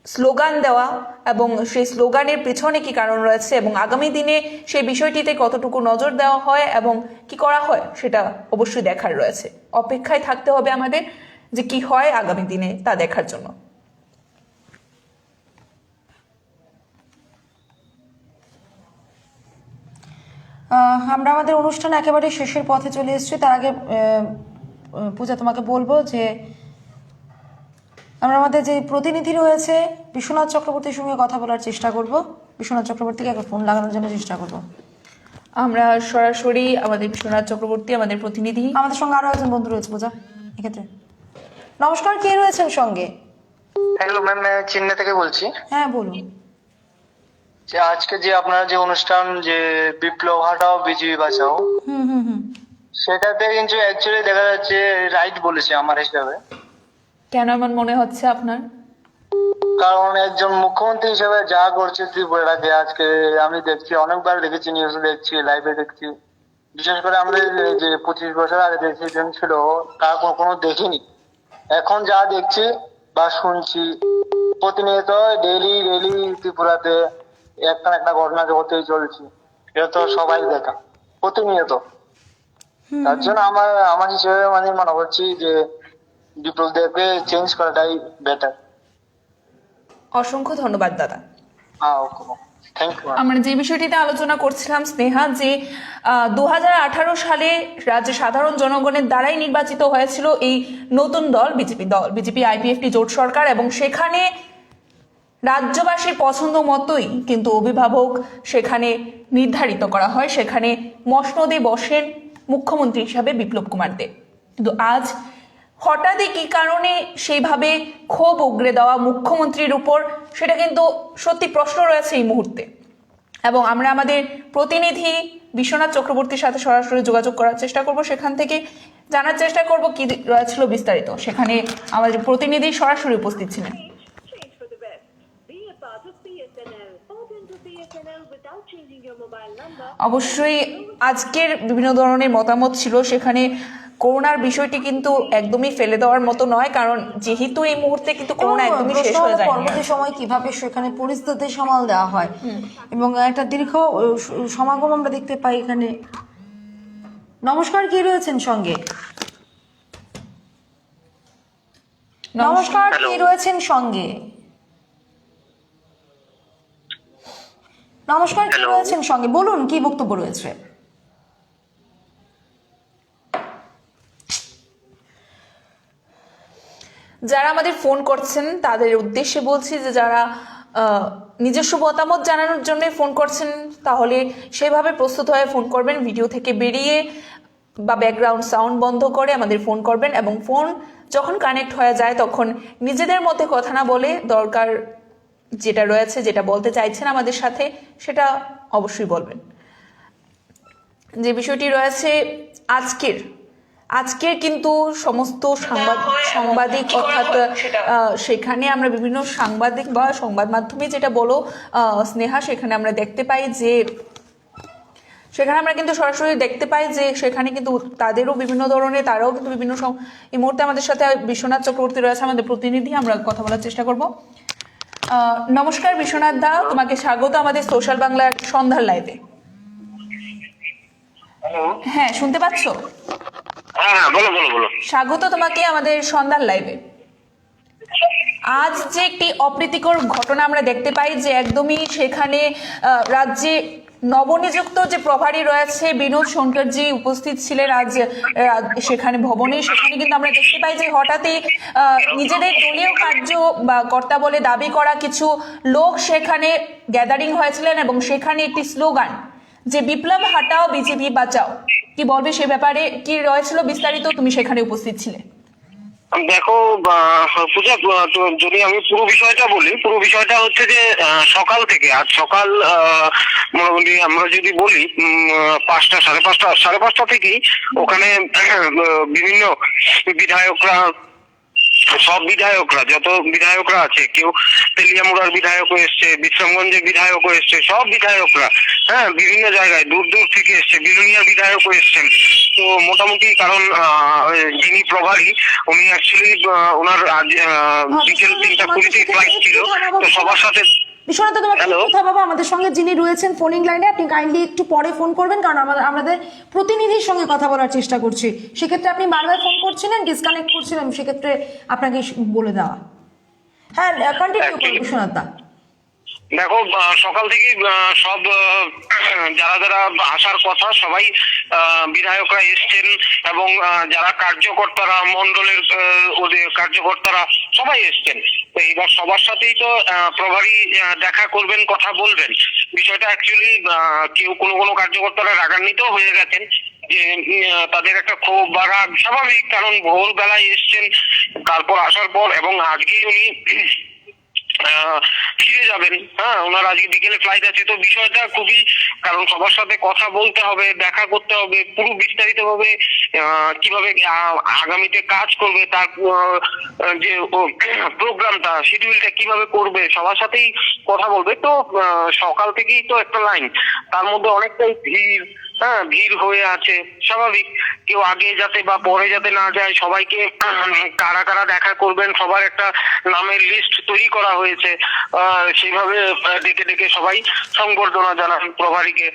স্লোগান দেওয়া এবং সেই স্লোগানের পেছনে কি কারণ রয়েছে এবং আগামী দিনে সেই বিষয়টিতে কতটুকু নজর দেওয়া হয় এবং কি করা হয়, সেটা অবশ্যই দেখার রয়েছে। অপেক্ষায় থাকতে হবে আমাদের যে কি হয় আগামী দিনে তা দেখার জন্য। আমরা আমাদের অনুষ্ঠান একেবারে শেষের পথে চলে এসেছি। তার আগে পূজা তোমাকে বলবো যে আমরা আমাদের যে প্রতিনিধি রয়েছে বিশ্বনাথ চক্রবর্তীর সঙ্গে কথা বলার চেষ্টা করব। বিশ্বনাথ চক্রবর্তীকে একবার ফোন লাগানোর জন্য চেষ্টা করব। আমরা সরাসরি আমাদের বিশ্বনাথ চক্রবর্তী আমাদের প্রতিনিধি, আমাদের সঙ্গে আরো একজন বন্ধু রয়েছে পূজা এক্ষেত্রে। নমস্কার, কে রয়েছেন সঙ্গে? হ্যালো ম্যাম, চেন্নাই থেকে বলছি। হ্যাঁ বলুন। যে আজকে যে আপনার যে অনুষ্ঠান যে বিপ্লব হাটাও বিজেপি বাঁচাও, সেটাতে কিন্তু অ্যাকচুয়ালি দেখা যাচ্ছে রাইট বলেছে আমার হিসাবে। কেন এমন মনে হচ্ছে আপনার? কারণ একজন মুখ্যমন্ত্রী হিসেবে যা করছে ত্রিপুরাকে, আজকে আমি দেখছি, অনেকবার দেখেছি, নিউজে দেখছি, লাইভে দেখছি। বিশেষ করে আমাদের যে 25 বছর আগে যে প্রেসিডেন্ট ছিল তা কখনো দেখিনি। এখন যা দেখছি বা শুনছি প্রতিনিয়ত ডেইলি ত্রিপুরাতে একটা না একটা ঘটনা হতেই চলছে, এটা তো সবাই দেখা প্রতিনিয়ত। তার জন্য আমার হিসেবে মানে মনে করছি যে বিপ্লবদেরকে চেঞ্জ করাটাই বেটার। অসংখ্য ধন্যবাদ দাদা। Thank you. আমরা যে বিষয়টিতে আলোচনা করছিলাম স্নেহা, যে 2018 সালে রাজ্যের সাধারণ জনগণের দ্বারাই নির্বাচিত হয়েছিল এই নতুন দল বিজেপি আইপিএফটি জোট সরকার, এবং সেখানে রাজ্যবাসীর পছন্দ মতোই কিন্তু অভিভাবক সেখানে নির্ধারিত করা হয়, সেখানে মসনদে বসেন মুখ্যমন্ত্রী হিসাবে বিপ্লব কুমার দেব। কিন্তু আজ হঠাৎই কি কারণে সেইভাবে ক্ষোভ উগরে দেওয়া মুখ্যমন্ত্রীর উপর, সেটা কিন্তু সত্যি প্রশ্ন রয়েছে এই মুহূর্তে। এবং আমরা আমাদের প্রতিনিধি বিশ্বনাথ চক্রবর্তীর সাথে সরাসরি যোগাযোগ করার চেষ্টা করব, সেখান থেকে জানার চেষ্টা করব কি রয়েছিল বিস্তারিত। সেখানে আমাদের প্রতিনিধি সরাসরি উপস্থিত ছিলেন। অবশ্যই আজকের বিভিন্ন ধরনের মতামত ছিল, সেখানে করোনার বিষয়টি কিন্তু একদমই ফেলে দেওয়ার মতো নয়, কারণ যেহেতু এই মুহূর্তে কিন্তু করোনা একদমই শেষ হয়ে যায়। পরবর্তী সময় কিভাবে সেখানে পরিস্থিতি সামাল দেওয়া হয় এবং একটা দীর্ঘ সমাগম আমরা দেখতে পাই এখানে। নমস্কার, কে রয়েছেন সঙ্গে? নমস্কার, কে রয়েছেন সঙ্গে? নমস্কার, কে রয়েছেন সঙ্গে? বলুন, কি বক্তব্য রয়েছে? যারা আমাদের ফোন করছেন তাদের উদ্দেশ্যে বলছি যে যারা নিজস্ব মতামত জানানোর জন্য ফোন করছেন তাহলে সেভাবে প্রস্তুত হয়ে ফোন করবেন, ভিডিও থেকে বেরিয়ে বা ব্যাকগ্রাউন্ড সাউন্ড বন্ধ করে আমাদের ফোন করবেন, এবং ফোন যখন কানেক্ট হয়ে যায় তখন নিজেদের মধ্যে কথা না বলে দরকার যেটা রয়েছে, যেটা বলতে চাইছেন আমাদের সাথে, সেটা অবশ্যই বলবেন। যে বিষয়টি রয়েছে আজকের কিন্তু সমস্ত সাংবাদিক অর্থাৎ সেখানে আমরা বিভিন্ন সাংবাদিক বা সংবাদ মাধ্যমে যেটা বলো স্নেহা, সেখানে আমরা দেখতে পাই যে সেখানে আমরা কিন্তু সরাসরি দেখতে পাই যে সেখানে কিন্তু তারাও কিন্তু বিভিন্ন এই মুহূর্তে আমাদের সাথে বিশ্বনাথ চক্রবর্তী রয়েছে, আমাদের প্রতিনিধি, আমরা কথা বলার চেষ্টা করব। নমস্কার বিশ্বনাথ দা, তোমাকে স্বাগত আমাদের সোশ্যাল বাংলার সন্ধ্যার লাইভে। হ্যাঁ, শুনতে পাচ্ছ? হ্যাঁ, বলো। স্বাগত তোমাকে আমাদের সন্ধ্যার লাইভে। আজ যে একটি অপ্রীতিকর ঘটনা আমরা দেখতে পাই যে একদমই সেখানে রাজ্যে নবনিযুক্ত যে প্রভারী রয়েছে বিনোদ শঙ্করজি উপস্থিত ছিলেন আজ সেখানে ভবনে। সেখানে কিন্তু আমরা দেখতে পাই যে হঠাৎই নিজেদের দলীয় কার্য বা কর্তা বলে দাবি করা কিছু লোক সেখানে গ্যাদারিং হয়েছিলেন, এবং সেখানে একটি স্লোগান যে বিপ্লব হাটাও বিজেপি বাঁচাও। কি বলবে সে ব্যাপারে, কি রয়েছিল বিস্তারিত? তুমি সেখানে উপস্থিত ছিলে। দেখো পূজা, যদি আমি পুরো বিষয়টা হচ্ছে যে সকাল থেকে আজ সকাল মোটামুটি আমরা যদি বলি 5টা সাড়ে পাঁচটা থেকেই ওখানে বিভিন্ন সব বিধায়করা যত বিধায়করা আছে, কেউ তেলিয়ামুড়ার বিধায়কও এসছে, বিশ্রামগঞ্জের বিধায়কও এসছে, সব বিধায়করা বিভিন্ন জায়গায় দূর থেকে এসছে, বিলোনিয়ার বিধায়কও এসছেন। তো মোটামুটি কারণ যিনি প্রভারী উনি অ্যাকচুয়ালি ওনার আজ বিকেল 3:20 ফ্লাইট ছিল, তো সবার সাথে বিশ্বনাথ, তোমাকে কথা বাবা, আমাদের সঙ্গে যিনি রয়েছেন ফোনিং লাইনে, আপনি কাইন্ডলি একটু পরে ফোন করবেন, কারণ আমাদের প্রতিনিধির সঙ্গে কথা বলার চেষ্টা করছি। সেক্ষেত্রে আপনি বারবার ফোন করছিলেন, ডিসকানেক্ট করছিলেন, সেক্ষেত্রে আপনাকে বলে দেওয়া। হ্যাঁ, কন্টিনিউ করুন বিশ্বনাথ দা। দেখো সকাল থেকে সব যারা আসার কথা সবাই বিধায়করা এসছেন, এবং যারা কার্যকর্তারা মন্ডলের ওদের কার্যকর্তারা সবাই এসছেন। তো এইবার সবার সাথেই তো প্রভারী দেখা করবেন, কথা বলবেন। বিষয়টা অ্যাকচুয়ালি কেউ কোনো কার্যকর্তারা রাগান্বিত হয়ে গেছেন যে তাদের একটা ক্ষোভ বা রাগ স্বাভাবিক, কারণ ভোরবেলায় এসছেন, তারপর আসার পর এবং আজকেই উনি ফিরে যাবেন। ওনার আজকে বিকেলে ফ্লাইট আছে। তো বিষয়টা খুবই, কারণ সবার সাথে কথা বলতে হবে, দেখা করতে হবে, পুরো বিস্তারিত ভাবে কিভাবে আগামীতে কাজ করবে, তার যে প্রোগ্রামটা শিডিউলটা কিভাবে করবে, সবার সাথেই কথা বলবে। তো সকাল থেকেই তো একটা লাইন, তার মধ্যে অনেকটাই ভিড়, হ্যাঁ ভিড় হয়ে আছে, স্বাভাবিক। কেউ আগে যাতে বা পরে যাতে না যায়, সবাইকে কারা কারা দেখা করবেন সবার একটা নামের লিস্ট তৈরি করা হয়েছে। সেইভাবে ডেকে ডেকে সবাই সংবর্ধনা জানান প্রভারীকে।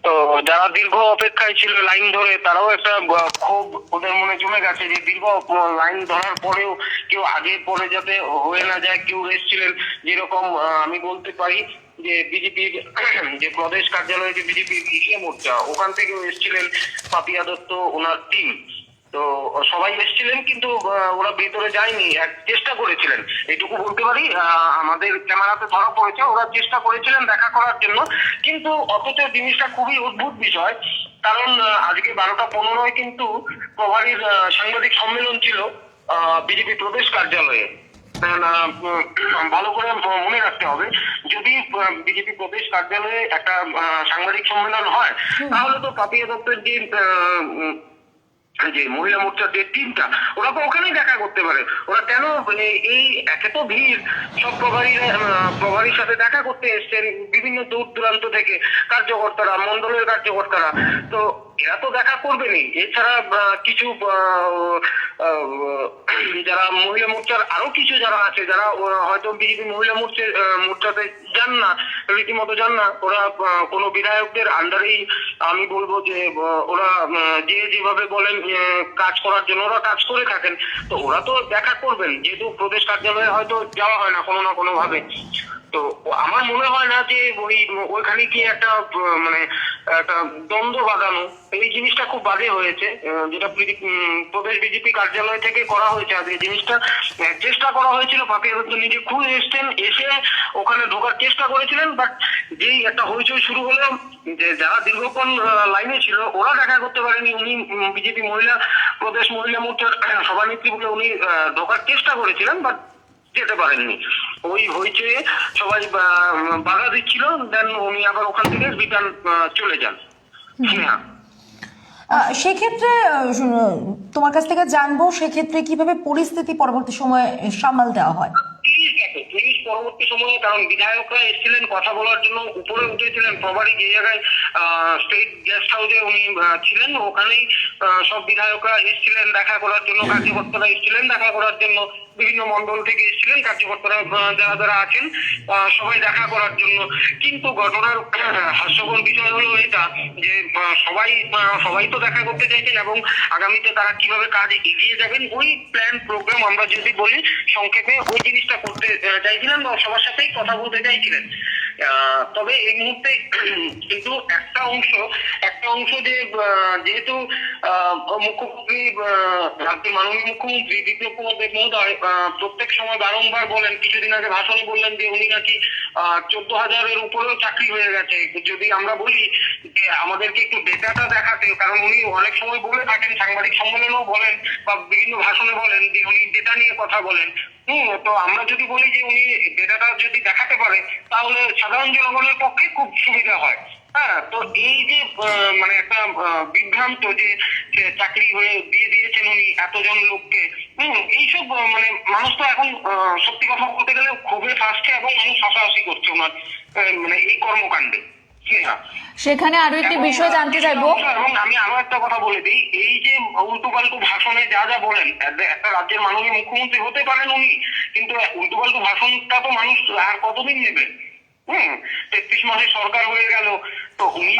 তো যারা দীর্ঘ অপেক্ষায় ছিল লাইন ধরে, তারাও একটা ক্ষোভ ওদের মনে জমে গেছে যে দীর্ঘ লাইন ধরার পরেও কেউ আগে পরে যাতে হয়ে না যায়। কেউ এসেছিলেন, যেরকম আমি বলতে পারি যে বিজেপির যে প্রদেশ কার্যালয়ে যে বিজেপির মহিলা মোর্চা, ওখান থেকেও এসেছিলেন পাপিয়া দত্ত, ওনার টিম। তো সবাই এসেছিলেন, কিন্তু ওরা ভেতরে যায়নি, চেষ্টা করেছিলেন, এইটুকু বলতে পারি। আমাদের ক্যামেরাতে ধরা পড়েছে, ওরা চেষ্টা করেছিলেন দেখা করার জন্য। কিন্তু অথচ জিনিসটা খুবই অদ্ভুত বিষয়, কারণ আজকে 12:15 কিন্তু প্রভারীর সাংবাদিক সম্মেলন ছিল বিজেপি প্রদেশ কার্যালয়ে। ভালো করে মনে রাখতে হবে, যদি বিজেপি প্রদেশ কার্যালয়ে একটা সাংবাদিক সম্মেলন হয়, তাহলে তো পাপিয়া দত্তের যে মহিলা মোর্চার যে টিমটা, ওরা তো ওখানেই দেখা করতে পারে। ওরা কেন এই একে তো ভিড়, সব প্রভারীর সাথে দেখা করতে এসছেন বিভিন্ন দূর দূরান্ত থেকে কার্যকর্তারা, মন্ডলের কার্যকর্তারা, তো এরা তো দেখা করবেনই। এছাড়া কিছু যারা মহিলা মোর্চার আরো কিছু যারা আছে, যারা হয়তো বিজেপি মহিলা মোর্চাতে যান না, রীতিমতো যান না, ওরা কোনো বিধায়কদের আন্ডারেই, আমি বলবো যে ওরা যেভাবে বলেন কাজ করার জন্য ওরা কাজ করে থাকেন। তো ওরা তো দেখা করবেন, যেহেতু প্রদেশ কার্যালয়ে হয়তো যাওয়া হয় না কোনো না কোনো ভাবে। তো আমার মনে হয় না যে ওইখানে কি একটা মানে একটা দ্বন্দ্ব বাঁধানো, এই জিনিসটা খুব বাজে হয়েছে, যেটা প্রদেশ বিজেপি কার্যালয় থেকে করা হয়েছে। আর এই জিনিসটা চেষ্টা করা হয়েছিল, পাপিয়া দত্ত নিজে খুঁজে এসছেন, এসে ওখানে ঢোকার চেষ্টা করেছিলেন, বাট যেই একটা হইচই শুরু হলো, যে যারা দীর্ঘক্ষণ লাইনে ছিল ওরা দেখা করতে পারেনি। উনি বিজেপি প্রদেশ মহিলা মোর্চার সভানেত্রী বলে উনি ঢোকার চেষ্টা করেছিলেন, বাট যেতে পারেননি। ওই হইচয়ে সবাই বাধা দিচ্ছিল, দেন উনি আবার ওখান থেকে রিটার্ন চলে যান। হ্যাঁ, সেক্ষেত্রে তোমার কাছ থেকে জানবো, সেক্ষেত্রে কিভাবে পরিস্থিতি পরবর্তী সময়ে সামাল দেওয়া হয়? পুলিশ পরবর্তী সময়ে, কারণ বিধায়করা এসেছিলেন কথা বলার জন্য, উপরে উঠেছিলেন প্রভারী যে জায়গায় স্টেট গেস্ট হাউসে উনি ছিলেন, ওখানেই সব বিধায়করা এসেছিলেন দেখা করার জন্য, কার্যকর্তারা এসেছিলেন দেখা করার জন্য, বিভিন্ন মন্ডল থেকে এসেছিলেন কার্যকর্তারা যারা যারা আছেন সবাই দেখা করার জন্য। কিন্তু ঘটনার হাস্যকর বিষয় হলো এটা যে সবাই তো দেখা করতে চাইছেন, এবং আগামীতে তারা কিভাবে কাজ এগিয়ে যাবেন ওই প্ল্যান প্রোগ্রাম আমরা যদি বলি সংক্ষেপে, ওই জিনিসটা করতে চাইছিলেন বা সবার সাথেই কথা বলতে চাইছিলেন। তবে এই মুহূর্তে কিন্তু একটা অংশ যে যেহেতু মুখ্যমন্ত্রী, রাজ্যের মাননীয় মুখ্যমন্ত্রী বিপ্লব কুমার দেব মহোদয় প্রত্যেক সময় বারংবার বলেন, কিছুদিন আগে ভাষণে বললেন যে উনি নাকি 14,000-এর উপরেও চাকরি হয়ে গেছে। যদি আমরা বলি যে আমাদেরকে একটু ডেটাটা দেখাতে, কারণ উনি অনেক সময় বলে থাকেন, সাংবাদিক সম্মেলনেও বলেন বা বিভিন্ন ভাষণে বলেন যে উনি ডেটা নিয়ে কথা বলেন। তো আমরা যদি বলি যে উনি ডেটাটা যদি দেখাতে পারে, তাহলে সাধারণ জনগণের পক্ষে খুব সুবিধা হয়। হ্যাঁ, তো এই যে মানে একটা বিভ্রান্ত যে চাকরি হয়ে দিয়ে দিয়েছেন উনি এতজন লোককে, এইসব মানে মানুষ তো এখন সত্যি কথা বলতে গেলে খুবই ফার্স্টে, এবং মানুষ হাসাহাসি করছে ওনার মানে এই কর্মকাণ্ডে। সেখানে আরো একটি বিষয় জানতে চাইবো, এবং আমি আরো একটা কথা বলে দিই, এই যে উল্টো পাল্টু ভাষণে যা যা বলেন, একটা রাজ্যের মাননীয় মুখ্যমন্ত্রী হতে পারেন উনি, কিন্তু উল্টো পাল্টু ভাষণটা তো মানুষ আর কতদিন নেবেন? 33 মাসে সরকার হয়ে গেল, তো উনি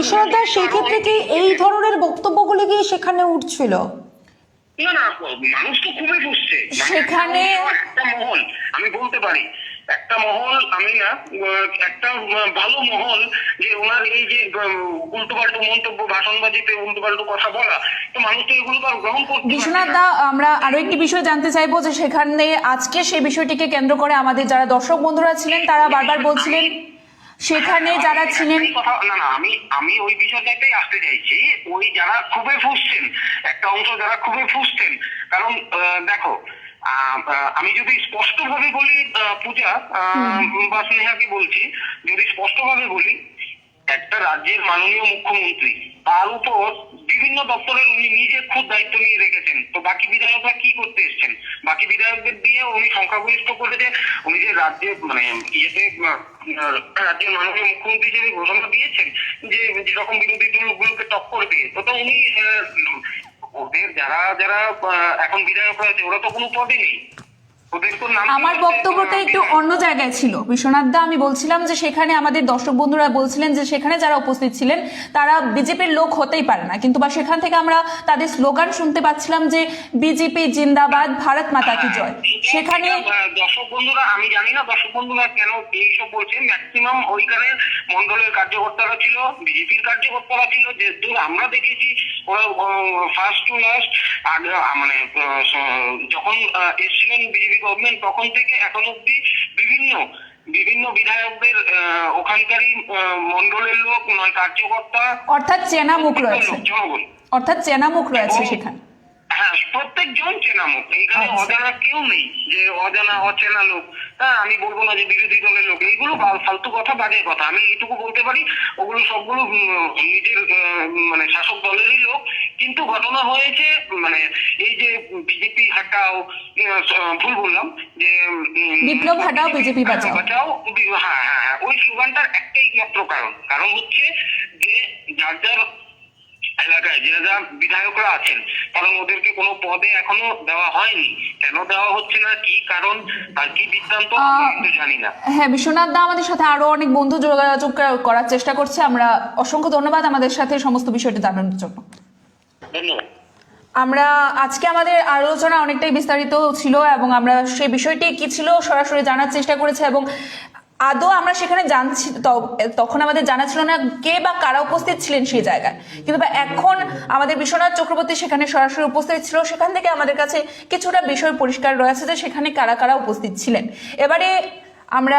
বিষয়টা সেই ক্ষেত্রে কি এই ধরনের বক্তব্যগুলি কি সেখানে উঠছিল? না, মানুষ তো খুবই বুঝছে সেখানে একটা মহল, আমি বলতে পারি একটা মহল, আমি না একটা ভালো মহল, যে ওনার এই যে উল্টোপাল্টো মন্তব্য, ভাষণবাজিতে উল্টোপাল্টো কথা বলা, তো মানুষ তো এগুলো তো গ্রহণ করতে। বিশ্বনাথ দা, আমরা আরো একটি বিষয় জানতে চাইবো, যে সেখানে আজকে সেই বিষয়টিকে কেন্দ্র করে আমাদের যারা দর্শক বন্ধুরা ছিলেন তারা বারবার বলছিলেন, সেখানে যারা ছিলেন আমি ওই বিষয়টাতেই আসতে চাইছি, ওই যারা খুবই ফুসছেন, একটা অংশ যারা খুবই ফুসছেন, কারণ দেখো আমি যদি স্পষ্টভাবে বলি, পূজা বা স্নেহাকে বলছি, যদি স্পষ্টভাবে বলি, একটা রাজ্যের মাননীয় মুখ্যমন্ত্রী, তার উপর বিভিন্ন দপ্তরের উনি নিজে খুব দায়িত্ব নিয়ে রেখেছেন, তো বাকি বিধায়করা কি করতে এসছেন? বাকি বিধায়কদের দিয়ে উনি সংখ্যাগরিষ্ঠ করেছে। উনি যে রাজ্যে মানে ইয়েতে রাজ্যের মাননীয় মুখ্যমন্ত্রী হিসেবে ঘোষণা দিয়েছেন যে যেরকম বিরোধী দলগুলোকে টক্কর দিয়ে, তো উনি ওদের যারা যারা এখন বিধায়ক হয়েছে ওরা তো কোনো পদে নেই। আমার বক্তব্যটা একটু অন্য জায়গায় ছিল বিশ্বনাথ দা। আমি বলছিলাম যে সেখানে আমাদের দর্শক বন্ধুরা বলছিলেন যে সেখানে যারা উপস্থিত ছিলেন তারা বিজেপির লোক হতেই পারে না, কিন্তু বা সেখান থেকে আমরা তাদের স্লোগান শুনতে পাচ্ছিলাম যে বিজেপি জিন্দাবাদ, ভারত মাতা কি জয়। সেখানে দর্শক বন্ধুরা, আমি জানি না দর্শক বন্ধুরা কেন এইসব বলছে, ম্যাক্সিমাম ওইখানে মন্ডলের কার্যকর্তারা ছিল, বিজেপির কার্যকর্তারা ছিল, যে দূর আমরা দেখেছি ওরা ফার্স্ট টু লাস্ট মানে যখন এসছিলেন বিজেপি গভর্নমেন্ট তখন থেকে এখন অব্দি বিভিন্ন বিধায়কদের ওখানকারই মন্ডলের লোক নয় কার্যকর্তা, অর্থাৎ চেনা মুখ রয়েছে, জনগণ অর্থাৎ চেনা মুখ রয়েছে সেখানে। হ্যাঁ, প্রত্যেকজন চেনা মুখ, এইখানে অজানা কেউ নেই যে অজানা অচেনা লোক। হ্যাঁ, আমি বলবো না যে বিরোধী দলের লোক, এইগুলো ফালতু কথা, বাজে কথা। আমি এইটুকু বলতে পারি ওগুলো সবগুলো নিজের মানে শাসক দলেরই লোক। কিন্তু ঘটনা হয়েছে মানে এই যে বিজেপি হাটাও, ভুল বললাম, যে বিপ্লব হাটাও বিজেপি বাঁচাও, হ্যাঁ, ওই স্লোগানটার একটাই মাত্র কারণ হচ্ছে যে যার যার এলাকায় যারা বিধায়করা আছেন, কারণ ওদেরকে কোনো পদে এখনো দেওয়া হয়নি। কেন দেওয়া হচ্ছে না, কি কারণ আর কি বৃত্তান্ত আমি জানি না। হ্যাঁ, বিশ্বনাথ দা আমাদের সাথে আরো অনেক বন্ধু যোগাযোগ করার চেষ্টা করছে। আমরা অসংখ্য ধন্যবাদ আমাদের সাথে সমস্ত বিষয়টি জানানোর জন্য। ধন্যবাদ। আমরা আজকে আমাদের আলোচনা অনেকটাই বিস্তারিত ছিল এবং আমরা সেই বিষয়টি কি ছিল সরাসরি জানার চেষ্টা করেছি, এবং আদৌ আমরা সেখানে জানছি তখন আমাদের জানা ছিল না কে বা কারা উপস্থিত ছিলেন সেই জায়গায়, কিন্তু এখন আমাদের বিশ্বনাথ চক্রবর্তী সেখানে সরাসরি উপস্থিত ছিল। সেখান থেকে আমাদের কাছে কিছুটা বিষয় পরিষ্কার রয়েছে যে সেখানে কারা কারা উপস্থিত ছিলেন। এবারে আমরা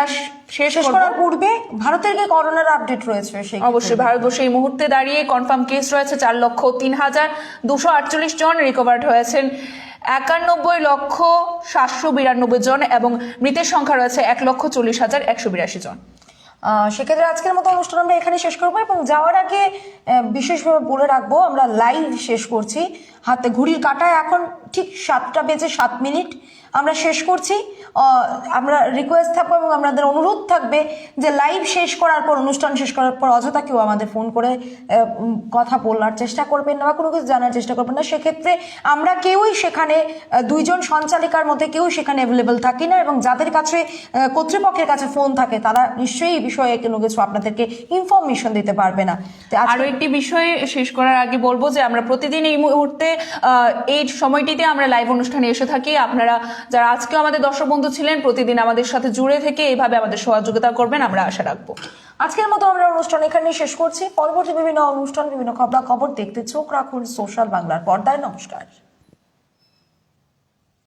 শেষ করার পূর্বে ভারতের কি করোনার আপডেট রয়েছে? অবশ্যই ভারতবর্ষে এই মুহূর্তে দাঁড়িয়ে কনফার্ম কেস রয়েছে 4,03,248 জন, রিকভার্ড হয়েছেন 91,792 জন এবং মৃতের সংখ্যা রয়েছে 1,40,182 জন। সেক্ষেত্রে আজকের মতো অনুষ্ঠান আমরা এখানে শেষ করবো, এবং যাওয়ার আগে বিশেষভাবে বলে রাখবো আমরা লাইভ শেষ করছি। হাতে ঘড়ির কাঁটায় এখন ঠিক 7:07 আমরা শেষ করছি। আমরা রিকোয়েস্ট থাকবো এবং আমাদের অনুরোধ থাকবে যে লাইভ শেষ করার পর, অনুষ্ঠান শেষ করার পর অযথা কেউ আমাদের ফোন করে কথা বলার চেষ্টা করবেন না বা কোনো কিছু জানার চেষ্টা করবেন না। সেক্ষেত্রে আমরা কেউই সেখানে, দুইজন সঞ্চালিকার মধ্যে কেউ সেখানে অ্যাভেলেবেল থাকি না, এবং যাদের কাছে কর্তৃপক্ষের কাছে ফোন থাকে তারা নিশ্চয়ই এই বিষয়ে কোনো কিছু আপনাদেরকে ইনফরমেশন দিতে পারবে না। আরো একটি বিষয় শেষ করার আগে বলবো যে আমরা প্রতিদিন এই মুহূর্তে এই সময়টিতে আমরা লাইভ অনুষ্ঠানে এসে থাকি। আপনারা যারা আজকেও আমাদের দর্শক বন্ধু ছিলেন, প্রতিদিন আমাদের সাথে জুড়ে থেকে এইভাবে আমাদের সহযোগিতা করবেন, আমরা আশা রাখবো। আজকের মতো আমরা অনুষ্ঠান এখানে শেষ করছি। পরবর্তী বিভিন্ন অনুষ্ঠান, বিভিন্ন খবরাখবর দেখতে চোখ রাখুন সোশ্যাল বাংলার পর্দায়। নমস্কার।